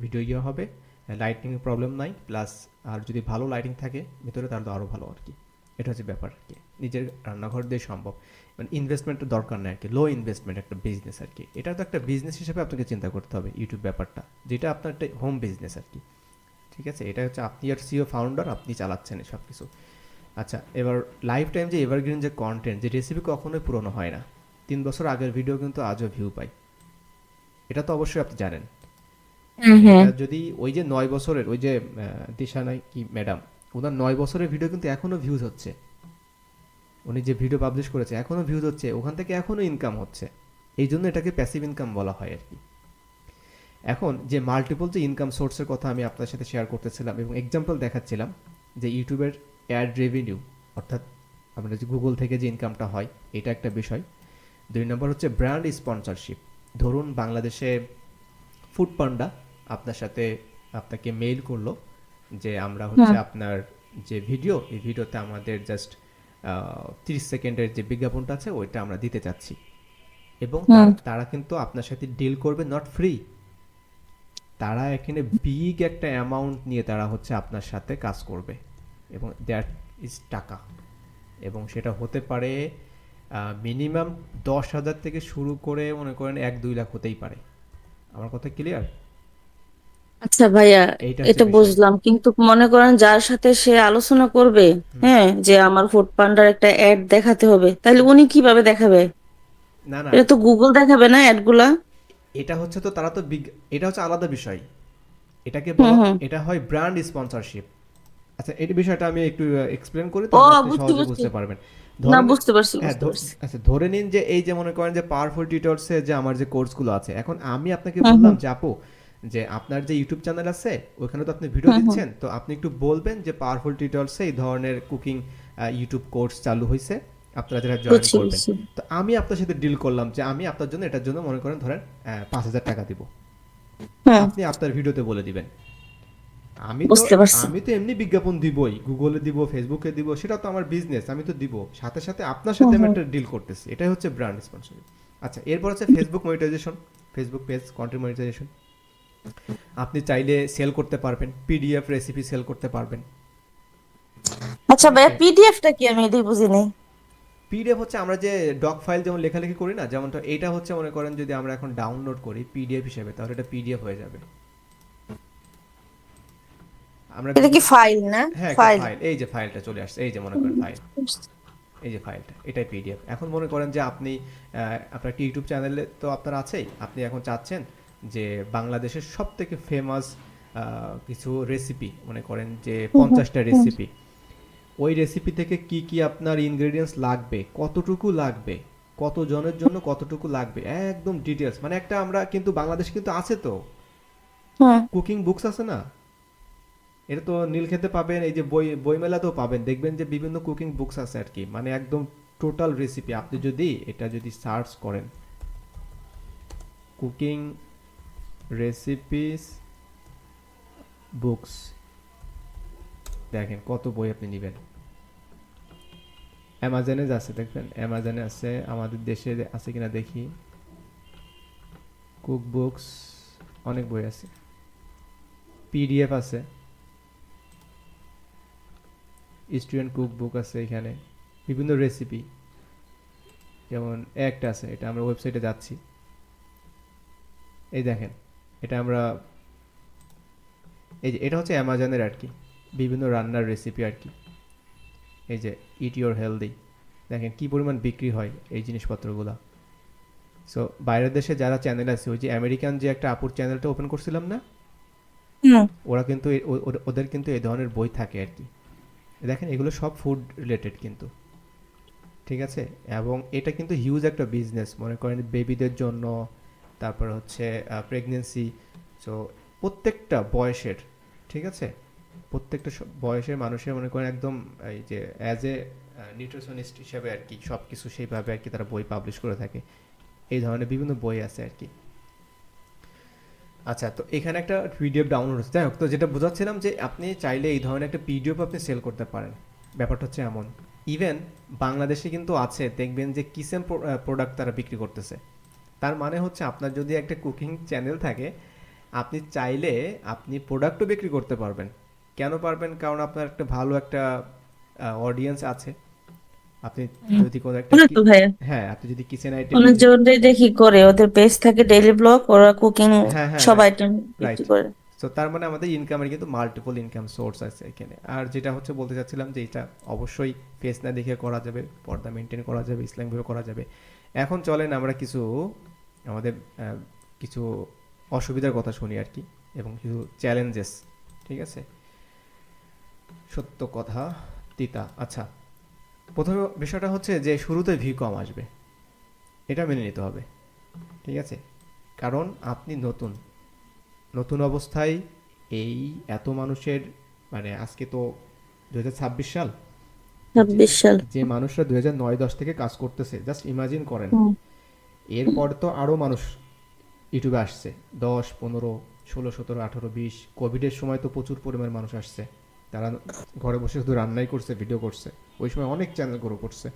ভিডিও ইয়ে হবে। লাইটিং প্রবলেম নাই, প্লাস আর যদি ভালো লাইটিং থাকে ভিতরে তাহলে তো আরও ভালো আর কি। এটা হচ্ছে ব্যাপার আর কি, নিজের রান্নাঘর দিয়ে সম্ভব, মানে ইনভেস্টমেন্টের দরকার নেই আর কি, লো ইনভেস্টমেন্ট একটা বিজনেস আর কি। এটা তো একটা বিজনেস হিসেবে আপনাকে চিন্তা করতে হবে ইউটিউব ব্যাপারটা, যেটা আপনার একটা হোম বিজনেস আর কি। ঠিক আছে, এটা হচ্ছে আপনি আর সিও ফাউন্ডার, আপনি চালাচ্ছেন সব কিছু। আচ্ছা এবার লাইফ টাইম যে এভারগ্রিন যে কন্টেন্ট, যে রেসিপি কখনোই পুরনো হয় না। 3 বছর আগের ভিডিও কিন্তু আজও ভিউ পায়, এটা তো অবশ্যই আপনি জানেন। হ্যাঁ হ্যাঁ। এটা যদি ওই যে 9 বছরের ওই যে দিশা নাই কি ম্যাডাম, ওনার 9 বছরের ভিডিও কিন্তু এখনও ভিউজ হচ্ছে। উনি যে ভিডিও পাবলিশ করেছে এখনও ভিউজ হচ্ছে, ওখান থেকে এখনও ইনকাম হচ্ছে। এই জন্য এটাকে প্যাসিভ ইনকাম বলা হয় আর কি। এখন যে মাল্টিপল যে ইনকাম সোর্সের কথা আমি আপনার সাথে শেয়ার করতেছিলাম এবং এক্সাম্পল দেখাচ্ছিলাম, যে ইউটিউবের অ্যাড রেভিনিউ, অর্থাৎ আমরা যে গুগল থেকে যে ইনকামটা হয়, এটা একটা বিষয়। 2 নম্বর হচ্ছে ব্র্যান্ড স্পন্সরশিপ। ধরুন বাংলাদেশে ফুড পান্ডা আপনার সাথে আপনাকে মেইল করলো যে আমরা হচ্ছে হুম আপনার যে ভিডিও, এই ভিডিওতে আমাদের জাস্ট 30 সেকেন্ডের যে বিজ্ঞাপনটা আছে ওইটা আমরা দিতে চাচ্ছি, এবং হুম। তারা কিন্তু আপনার সাথে ডিল করবে নট ফ্রি। তারা এখানে বিগ একটা অ্যামাউন্ট নিয়ে তারা হচ্ছে আপনার সাথে কাজ করবে, এবং দ্যাট ইজ টাকা। এবং সেটা হতে পারে মিনিমাম 10,000 থেকে শুরু করে মনে করেন 1-2 লাখ হতেই পারে। আমার কথা ক্লিয়ার? আচ্ছা ভাইয়া, এইটা হচ্ছে এটা বিষয়। বুঝলাম, কিন্তু মনে করেন যার সাথে সে আলোচনা করবে, হুম। হ্যাঁ, যে আমার ফুড পান্ডার একটা অ্যাড দেখাতে হবে, তাহলে উনি কিভাবে দেখাবে? না না, এটা তো গুগল দেখাবে না অ্যাড গুলা? এটা হচ্ছে তো তারা তো এটা হচ্ছে আলাদা বিষয়। এটাকে হুম বলা, হুম। এটা হয় ব্র্যান্ড স্পন্সরশিপ। আচ্ছা এই বিষয়টা আমি একটু এক্সপ্লেন করি ও, তাহলে আপনি বুঝছি সহজে বুঝছি। বুঝতে পারবেন। না, ধরেন, বুঝতে পারছি হ্যাঁ বুঝতে পারছি। আচ্ছা ধরে নিন যে এই যে মনে করেন যে পাওয়ারফুল টিউটরসে যে আমার যে কোর্সগুলো আছে, এখন আমি আপনাকে হুম বললাম হুম যে আপু, যে আপনার যে ইউটিউব চ্যানেল আছে ওখানে তো আপনি ভিডিও হুম হুম। দিচ্ছেন, তো আপনি একটু বলবেন যে পাওয়ারফুল টিউটরসে এই ধরনের কুকিং ইউটিউব কোর্স চালু হয়েছে, আপনারা যারা জয়েন বুঝছি করবেন। বুঝছি। তো আমি আপনার সাথে ডিল করলাম যে আমি আপনার জন্য এটার জন্য মনে করেন ধরেন 5,000 টাকা দিব, হুম। আপনি আপনার ভিডিওতে বলে দিবেন। আমি তো বুঝতে পারছি। আমি তো এমনি বিজ্ঞাপন দিবই, গুগলে দিব, ফেসবুকে দিব, সেটা তো আমার বিজনেস, আমি তো দিব। সাথে সাথে আপনার হুম সাথে আমি হুম। একটা ডিল করতেছি, এটাই হচ্ছে ব্র্যান্ড স্পন্সরশিপ। আচ্ছা এরপর হচ্ছে Facebook monetization, Facebook page content monetization. আপনি চাইলে সেল করতে পারবেন, পিডিএফ রেসিপি সেল করতে পারবেন। আচ্ছা ঠিক ভাইয়া, আছে, পিডিএফটা কি? আমি এটাই বুঝিনি। পিডিএফ হচ্ছে আমরা যে ডক ফাইল যেমন লেখালেখি করি না, যেমন তো এইটা হচ্ছে মনে করেন যদি আমরা এখন ডাউনলোড করি পিডিএফ হিসেবে, তাহলে এটা পিডিএফ হয়ে যাবে। আমরা এটা কি গুগল, ফাইল না? হ্যাঁ একটা ফাইল। ফাইল, এই যে ফাইলটা চলে আসছে, এই যে মনে করেন ফাইল, এই যে ফাইলটা, এটাই পিডিএফ। এখন মনে করেন যে আপনি আপনার একটা ইউটিউব চ্যানেলে তো আপনার আছেই, আপনি এখন চাচ্ছেন যে বাংলাদেশের সব থেকে ফেমাস কিছু রেসিপি, মনে করেন যে হুম হুম 50টা হুম রেসিপি, ওই রেসিপি থেকে কি কি আপনার ইনগ্রেডিয়েন্টস লাগবে, কতটুকু লাগবে, কত জনের জন্য কতটুকু লাগবে, একদম ডিটেলস, মানে একটা আমরা কিন্তু বাংলাদেশে কিন্তু আছে তো হুম। কুকিং বুকস আছে না, এটা তো নীলক্ষেতে পাবেন, এই যে বইমেলাতেও পাবেন, দেখবেন যে বিভিন্ন কুকিং বুকস আছে আর কি, মানে একদম টোটাল রেসিপি। আপনি যদি এটা যদি সার্চ করেন কুকিং রেসিপিস বুকস, দেখেন কত বই আপনি নেবেন। অ্যামাজনে আছে, দেখবেন অ্যামাজনে আছে, আমাদের দেশে আছে কিনা দেখি। কুক বুকস অনেক বই আছে, পিডিএফ আছে, স্টুডেন্ট কুক বুক আছে, এখানে বিভিন্ন রেসিপি, যেমন একটা আছে, এটা আমরা ওয়েবসাইটে যাচ্ছি, এই দেখেন, এটা আমরা, এই যে এটা হচ্ছে অ্যামাজনের আর কি, বিভিন্ন রান্নার রেসিপি আর কি। এই যে ইট ইউর হেলদি, দেখেন কি পরিমাণ বিক্রি হয় এই জিনিসপত্রগুলো। সো বাইরের দেশে যারা চ্যানেল আছে, ওই যে আমেরিকান যে একটা আপুর চ্যানেলটা ওপেন করছিলাম না, হুম। ওরা কিন্তু ওদের কিন্তু এই ধরনের বই থাকে আর কি। দেখেন এগুলো সব ফুড রিলেটেড কিন্তু, ঠিক আছে। এবং এটা কিন্তু হিউজ একটা বিজনেস, মনে করেন বেবিদের জন্য, তারপর হচ্ছে প্রেগনেন্সি, সো প্রত্যেকটা বয়সের, ঠিক আছে, প্রত্যেকটা বয়সের মানুষের মনে করেন একদম এই যে অ্যাজ এ নিউট্রিশনিস্ট হিসেবে আর কি সব কিছু সেইভাবে আর কি তারা বই পাবলিশ করে থাকে। এই ধরনের বিভিন্ন বই আছে আর কি। আচ্ছা, তো এখানে একটা পিডিএফ ডাউনলোড হচ্ছে, যাই হোক, তো যেটা বোঝাচ্ছিলাম যে আপনি চাইলে এই ধরনের একটা পিডিএফ আপনি সেল করতে পারেন। ব্যাপারটা হচ্ছে এমন, ইভেন বাংলাদেশে কিন্তু আছে, দেখবেন যে কিচেন প্রোডাক্ট তারা বিক্রি করতেছে। তার মানে হচ্ছে আপনার যদি একটা কুকিং চ্যানেল থাকে, আপনি চাইলে আপনি প্রোডাক্টও বিক্রি করতে পারবেন। কেন পারবেন? কারণ আপনার একটা ভালো একটা অডিয়েন্স আছে। আপনি হুম। যদি কোনো একটা না তো ভাইয়া, হ্যাঁ, আপনি যদি কিচেন আইটেম অনেক জনদের দেখি করে, ওদের পেজ থাকে ডেইলি ব্লগ, ওরা কুকিং হ্যাঁ, হ্যাঁ, সব রাইট, আইটেম বিক্রি রাইট। করে। সো তার মানে আমাদের ইনকামের কিন্তু মাল্টিপল ইনকাম সোর্স আছে এখানে। আর যেটা হচ্ছে বলতে চাচ্ছিলাম যে এটা অবশ্যই ফেস না দেখে করা যাবে, পর্দা মেনটেন করা যাবে, ইসলামিকভাবে করা যাবে। এখন চলেন আমরা কিছু আমাদের কিছু অসুবিধার কথা শুনি আর কি, এবং কিছু চ্যালেঞ্জেস, ঠিক আছে। সত্য কথা তিতা। আচ্ছা, প্রথম বিষয়টা হচ্ছে যে শুরুতে ভিউ কম আসবে, এটা মেনে নিতে হবে, ঠিক আছে। কারণ আপনি নতুন নতুন অবস্থায় এই এত মানুষের, মানে আজকে তো 2026 সাল, তো যে 26 সাল। যে মানুষরা 2009-10 থেকে কাজ করতেছে, জাস্ট ইমাজিন করেন, হুম। এরপর তো আরও মানুষ ইউটিউবে আসছে, 10, 15, 16, 17, 18, 20, কোভিডের সময় তো প্রচুর পরিমাণ মানুষ আসছে, তারা ঘরে বসে শুধু রান্নাই করছে, ভিডিও করছে, ওই সময় অনেক চ্যানেল গ্রো করছে।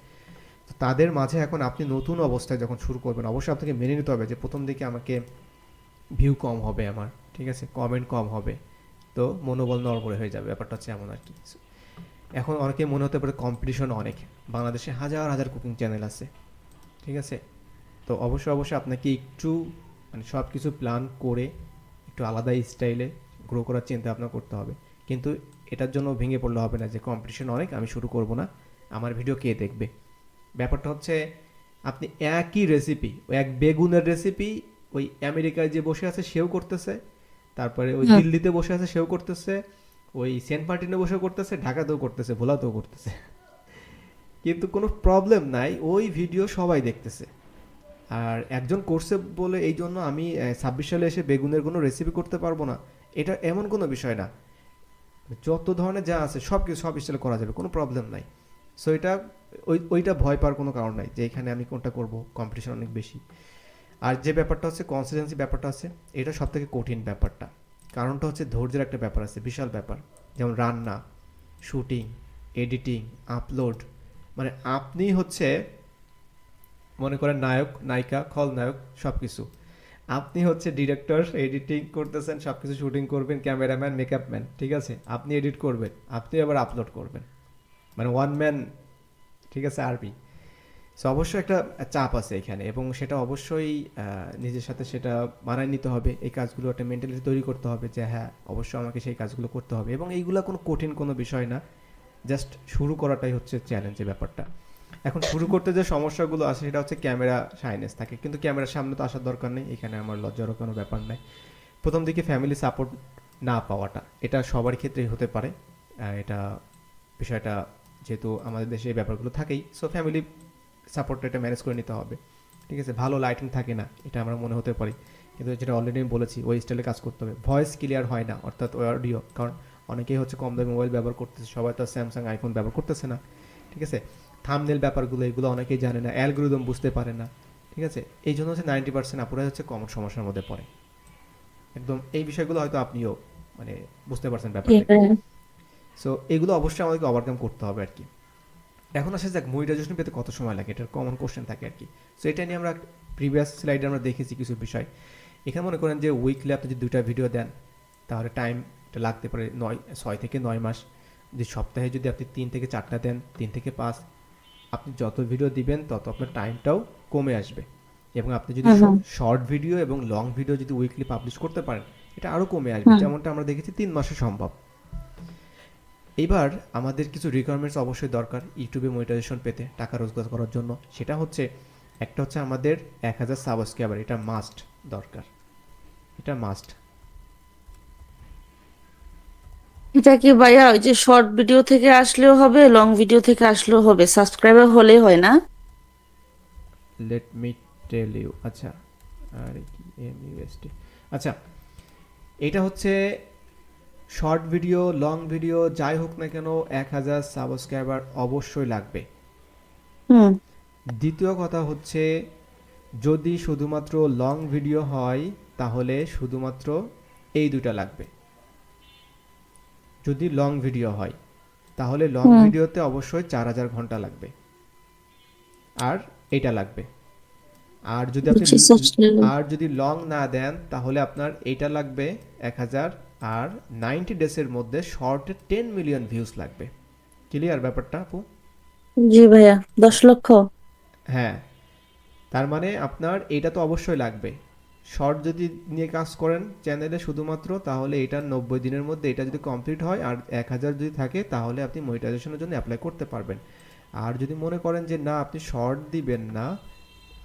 তো তাদের মাঝে এখন আপনি নতুন অবস্থায় যখন শুরু করবেন, অবশ্যই আপনাকে মেনে নিতে হবে যে প্রথম দিকে আমাকে ভিউ কম হবে আমার, ঠিক আছে, কমেন্ট কম হবে, তো মনোবল নড়বড়ে হয়ে যাবে, ব্যাপারটা হচ্ছে এমন আর কি। এখন অনেকে মনে হতে পারে কম্পিটিশন অনেক, বাংলাদেশে হাজার হাজার কুকিং চ্যানেল আছে, ঠিক আছে। তো অবশ্যই অবশ্যই আপনাকে একটু মানে সব কিছু প্ল্যান করে একটু আলাদা স্টাইলে গ্রো করার চিন্তা ভাবনা করতে হবে। কিন্তু এটার জন্য ভেঙে পড়লে হবে না যে কম্পিটিশন অনেক, আমি শুরু করব না, আমার ভিডিও কে দেখবে। ব্যাপারটা হচ্ছে আপনি একই রেসিপি, ওই এক বেগুনের রেসিপি, ওই আমেরিকায় যে বসে আছে সেও করতেছে, তারপরে ওই হুম। দিল্লিতে বসে আছে সেও করতেছে, ওই সেন্ট মার্টিনে বসেও করতেছে, ঢাকাতেও করতেছে, ভোলাতেও করতেছে, কিন্তু কোনো প্রবলেম নাই, ওই ভিডিও সবাই দেখতেছে। আর একজন করছে বলে এই জন্য আমি 26 সালে এসে বেগুনের কোনো রেসিপি করতে পারবো না, এটা এমন কোনো বিষয় না। যত ধরনের যা আছে সব কিছু সব স্টাইলে করা যাবে, কোনো প্রবলেম নাই। সো এটা ওইটা ভয় পাওয়ার কোনো কারণ নাই যে এখানে আমি কোনটা করব, কম্পিটিশন অনেক বেশি। আর যে ব্যাপারটা হচ্ছে কনসিস্টেন্সি ব্যাপারটা আছে, এটা সব থেকে কঠিন ব্যাপারটা। কারণটা হচ্ছে ধৈর্যের একটা ব্যাপার আছে, বিশাল ব্যাপার। যেমন রান্না, শুটিং, এডিটিং, আপলোড, মানে আপনি হচ্ছে মনে করেন নায়ক, নায়িকা, খলনায়ক, সব কিছু। আপনি হচ্ছে ডিরেক্টর, এডিটিং করতেছেন, সব কিছু শুটিং করবেন, ক্যামেরাম্যান, মেকআপ ম্যান, ঠিক আছে, আপনি এডিট করবেন, আপনি আবার আপলোড করবেন, মানে ওয়ান ম্যান, ঠিক আছে, আরবি। সো অবশ্যই একটা চাপ আছে এখানে, এবং সেটা অবশ্যই নিজের সাথে সেটা মানায় নিতে হবে, এই কাজগুলো একটা মেন্টালিটি তৈরি করতে হবে যে হ্যাঁ অবশ্যই আমাকে সেই কাজগুলো করতে হবে, এবং এইগুলো কোনো কঠিন কোনো বিষয় না, জাস্ট শুরু করাটাই হচ্ছে চ্যালেঞ্জের ব্যাপারটা। এখন শুরু করতে যে সমস্যাগুলো আসে সেটা হচ্ছে ক্যামেরা শাইনেস থাকে, কিন্তু ক্যামেরার সামনে তো আসার দরকার নেই, এখানে আমার লজ্জারও কোনো ব্যাপার নাই। প্রথম দিকে ফ্যামিলি সাপোর্ট না পাওয়াটা, এটা সবার ক্ষেত্রেই হতে পারে। এটা বিষয়টা যেহেতু আমাদের দেশে এই ব্যাপারগুলো থাকেই, সো ফ্যামিলি সাপোর্টটা এটা ম্যানেজ করে নিতে হবে, ঠিক আছে। ভালো লাইটিং থাকে না, এটা আমরা মনে হতে পারি, কিন্তু যেটা অলরেডি আমি বলেছি ওই স্টাইলে কাজ করতে হবে। ভয়েস ক্লিয়ার হয় না, অর্থাৎ অডিও, কারণ অনেকেই হচ্ছে কম দামি মোবাইল ব্যবহার করতেছে, সবাই তো স্যামসাং আইফোন ব্যবহার করতেছে না, ঠিক আছে। থাম্বনেল ব্যাপারগুলো এগুলো অনেকেই জানে না, অ্যালগোরিদম বুঝতে পারে না, ঠিক আছে। এই জন্য হচ্ছে 90% আপুরাই হচ্ছে কমন সমস্যার মধ্যে পড়ে একদম। এই বিষয়গুলো হয়তো আপনিও মানে বুঝতে পারছেন জি ব্যাপারটা। ভাইয়া। সো এগুলো অবশ্যই আমাদেরকে ওভারকাম করতে হবে আর কি। এখন আসে যাক মনিটাইজেশন পেতে কত সময় লাগে, এটার কমন কোশ্চেন থাকে আর কি। সো এটা নিয়ে আমরা প্রিভিয়াস স্লাইডে আমরা দেখেছি কিছু বিষয়। এখানে মনে করেন যে উইকলি আপনি যদি 2টা ভিডিও দেন তাহলে টাইমটা লাগতে পারে 6 থেকে 9 মাস। যদি সপ্তাহে যদি আপনি 3 থেকে 4টা দেন, 3 থেকে 5, আপনি যত ভিডিও দিবেন তত আপনার টাইমটাও কমে আসবে। এবং আপনি যদি হুম হুম শর্ট ভিডিও এবং লং ভিডিও যদি উইকলি পাবলিশ করতে পারেন, এটা আরও কমে আসবে, হুম যেমনটা আমরা দেখেছি 3 মাসে সম্ভব। এবার আমাদের কিছু রিকোয়ারমেন্টস অবশ্যই দরকার ইউটিউবে মনিটাইজেশন পেতে, টাকা রোজগার করার জন্য। সেটা হচ্ছে একটা হচ্ছে আমাদের 1000 সাবস্ক্রাইবার, এটা মাস্ট দরকার, এটা মাস্ট। এটা কি ভাইয়া ওই যে শর্ট ভিডিও থেকে আসলেও হবে, লং ভিডিও থেকে আসলেও হবে, সাবস্ক্রাইবার হলেই হয় না? Let me tell you. আচ্ছা, আর কি MUST, আচ্ছা, এটা হচ্ছে শর্ট ভিডিও লং ভিডিও যাই হোক না কেন 1000 সাবস্ক্রাইবার অবশ্যই লাগবে। হুম দ্বিতীয় কথা হচ্ছে যদি শুধুমাত্র লং ভিডিও হয় তাহলে শুধুমাত্র এই দুটা লাগবে। যদি লং ভিডিও হয় তাহলে লং হুম ভিডিওতে অবশ্যই 4000 ঘন্টা লাগবে, আর এটা লাগবে। আর যদি আপনি বুঝছি সাবস্ক্রাইবার। আর যদি লং না দেন তাহলে আপনার এইটা লাগবে 1000, আর 90 ডেজের মধ্যে শর্টে 10 মিলিয়ন ভিউজ লাগবে। ক্লিয়ার ব্যাপারটা আপু? জি ভাইয়া, 10 লক্ষ। হ্যাঁ, তার মানে আপনার এটা তো অবশ্যই লাগবে। শর্ট যদি নিয়ে কাজ করেন চ্যানেলে শুধুমাত্র, তাহলে এটা 90 দিনের মধ্যে এটা যদি কমপ্লিট হয় আর 1000 যদি থাকে তাহলে আপনি মনিটাইজেশনের জন্য অ্যাপ্লাই করতে পারবেন। আর যদি মনে করেন যে না আপনি শর্ট দিবেন না,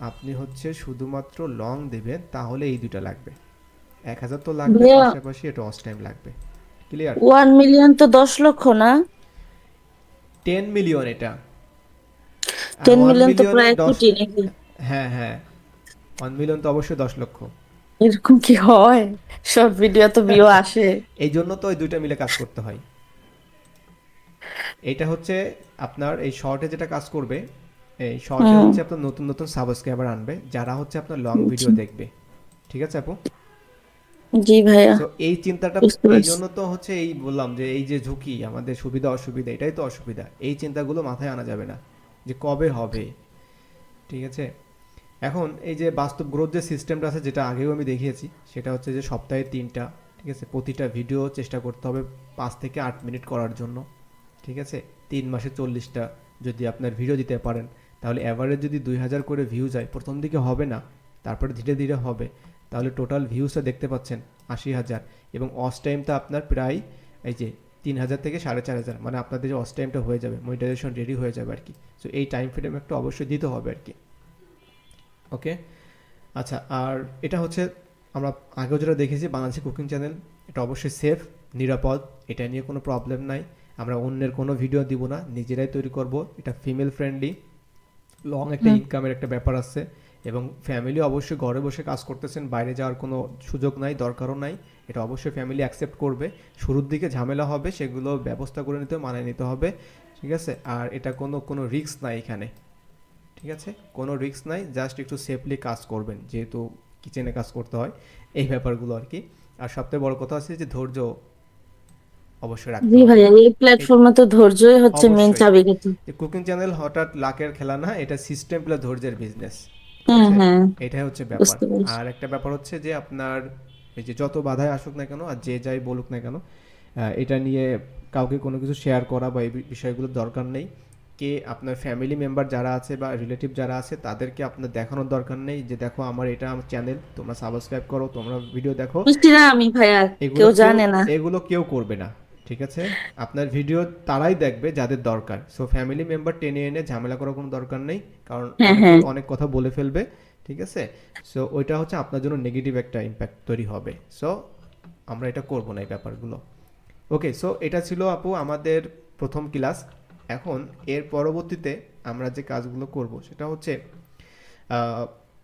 আপনি হচ্ছে শুধুমাত্র লং দিবেন, তাহলে এই দুটা লাগবে। 1000 তো লাগবে, ভাইয়া, পাশাপাশি এটা ওয়াচ টাইম লাগবে। ক্লিয়ার? 1 মিলিয়ন তো 10 লক্ষ না? 10 মিলিয়ন এটা, আর 10 মিলিয়ন তো 1 মিলিয়নে প্রায় 10। কোটি নাকি? হ্যাঁ হ্যাঁ, 1 মিলিয়ন তো অবশ্যই 10 লক্ষ। এরকম কি হয়? শর্ট ভিডিও তো ভিউ আসে। এই জন্য তো ওই দুইটা মিলে কাজ করতে হয়। এইটা হচ্ছে আপনার এই শর্টে যেটা কাজ করবে, এই শর্টে হুম হচ্ছে আপনার নতুন নতুন সাবস্ক্রাইবার আনবে যারা হচ্ছে আপনার লং ভিডিও বুঝছি। দেখবে। ঠিক আছে আপু? জি ভাইয়া, সো এই চিন্তাটা, বুঝতে এই পারছি। জন্য তো হচ্ছে এই বললাম যে এই যে ঝুঁকি আমাদের সুবিধা অসুবিধা, এটাই তো অসুবিধা। এই চিন্তাগুলো মাথায় আনা যাবে না যে কবে হবে, ঠিক আছে। এখন এই যে বাস্তব গ্রোথ যে সিস্টেমটা আছে, যেটা আগেও আমি দেখিয়েছি, সেটা হচ্ছে যে সপ্তাহে 3টা, ঠিক আছে, প্রতিটা ভিডিও চেষ্টা করতে হবে 5 থেকে 8 মিনিট করার জন্য, ঠিক আছে। 3 মাসে 40টা যদি আপনার ভিডিও দিতে পারেন, তাহলে অ্যাভারেজ যদি 2000 করে ভিউজ হয়, প্রথম দিকে হবে না, তারপরে ধীরে ধীরে হবে, তাহলে টোটাল ভিউজটা দেখতে পাচ্ছেন 80,000। এবং ওয়াচ টাইমটা আপনার প্রায় এই যে 3000 থেকে 4500, মানে আপনাদের যে ওয়াচ টাইমটা হয়ে যাবে, মনিটাইজেশন রেডি হয়ে যাবে আর কি। সো এই টাইম ফ্রেম একটা অবশ্যই দিতে হবে আর কি। ওকে, আচ্ছা। আর এটা হচ্ছে আমরা আগেও যেটা দেখেছি বাংলাদেশি কুকিং চ্যানেল, এটা অবশ্যই সেফ, নিরাপদ, এটা নিয়ে কোনো প্রবলেম নাই। আমরা অন্যের কোনো ভিডিও দিব না, নিজেরাই তৈরি করব। এটা ফিমেল ফ্রেন্ডলি, লং একটা হুম ইনকামের একটা ব্যাপার আছে, এবং ফ্যামিলি অবশ্যই ঘরে বসে কাজ করতেছেন, বাইরে যাওয়ার কোনো সুযোগ নাই, দরকারও নাই। এটা অবশ্যই ফ্যামিলি অ্যাকসেপ্ট করবে। শুরুর দিকে ঝামেলা হবে, সেগুলো ব্যবস্থা করে নিতে, মানিয়ে নিতে হবে, ঠিক আছে। আর এটা কোনো কোনো রিস্ক নাই এখানে, ঠিক আছে, কোনো রিস্ক নাই, জাস্ট একটু সেফলি কাজ করবেন, যেহেতু কিচেনে কাজ করতে হয়, এই ব্যাপারগুলো আর কি। আর সবথেকে বড় কথা আছে যে ধৈর্য অবশ্যই রাখতে জি হবে। ভাইয়া, এই এই প্ল্যাটফর্মে তো ধৈর্যই হচ্ছে মেন অবশ্যই, চাবিকাঠি। যে কুকিং চ্যানেল হঠাৎ লাকের খেলা না, এটা সিস্টেম প্লাস ধৈর্যের বিজনেস, ঠিক হ্যাঁ আছে। হ্যাঁ, এটাই হচ্ছে ব্যাপার। বুঝতে পারছি। আর একটা ব্যাপার হচ্ছে যে আপনার এই যে যত বাধায় আসুক না কেন আর যে যাই বলুক না কেন, এটা নিয়ে কাউকে কোনো কিছু শেয়ার করা বা এই বিষয়গুলোর দরকার নেই। কে আপনার ফ্যামিলি মেম্বার যারা আছে বা রিলেটিভ যারা আছে তাদেরকে আপনার দেখানোর দরকার নেই যে দেখো আমার এটা আমার চ্যানেল, তোমরা সাবস্ক্রাইব করো, তোমরা ভিডিও দেখো। বুঝছি না আমি ভাইয়া, এগুলো কেউ কেউ জানে না। এগুলো কেউ করবে না, ঠিক আছে। আপনার ভিডিও তারাই দেখবে যাদের দরকার। সো ফ্যামিলি মেম্বার টেনে এনে ঝামেলা করার কোনো দরকার নেই, কারণ হ্যাঁ অনেকেই হ্যাঁ। অনেক কথা বলে ফেলবে, ঠিক আছে। সো ওইটা হচ্ছে আপনার জন্য নেগেটিভ একটা ইম্প্যাক্ট তৈরি হবে। সো আমরা এটা করব না এই ব্যাপারগুলো। ওকে, সো এটা ছিল আপু আমাদের প্রথম ক্লাস। এখন এর পরবর্তীতে আমরা যে কাজগুলো করব সেটা হচ্ছে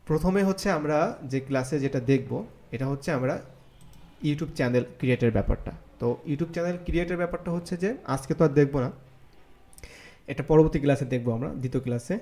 প্রথমে হচ্ছে আমরা যে ক্লাসে যেটা দেখব, এটা হচ্ছে আমরা ইউটিউব চ্যানেল ক্রিয়েটের ব্যাপারটা। তো ইউটিউব চ্যানেল ক্রিয়েটের ব্যাপারটা হচ্ছে যে আজকে তো আর দেখবো না, এটা পরবর্তী ক্লাসে দেখবো আমরা, দ্বিতীয় ক্লাসে।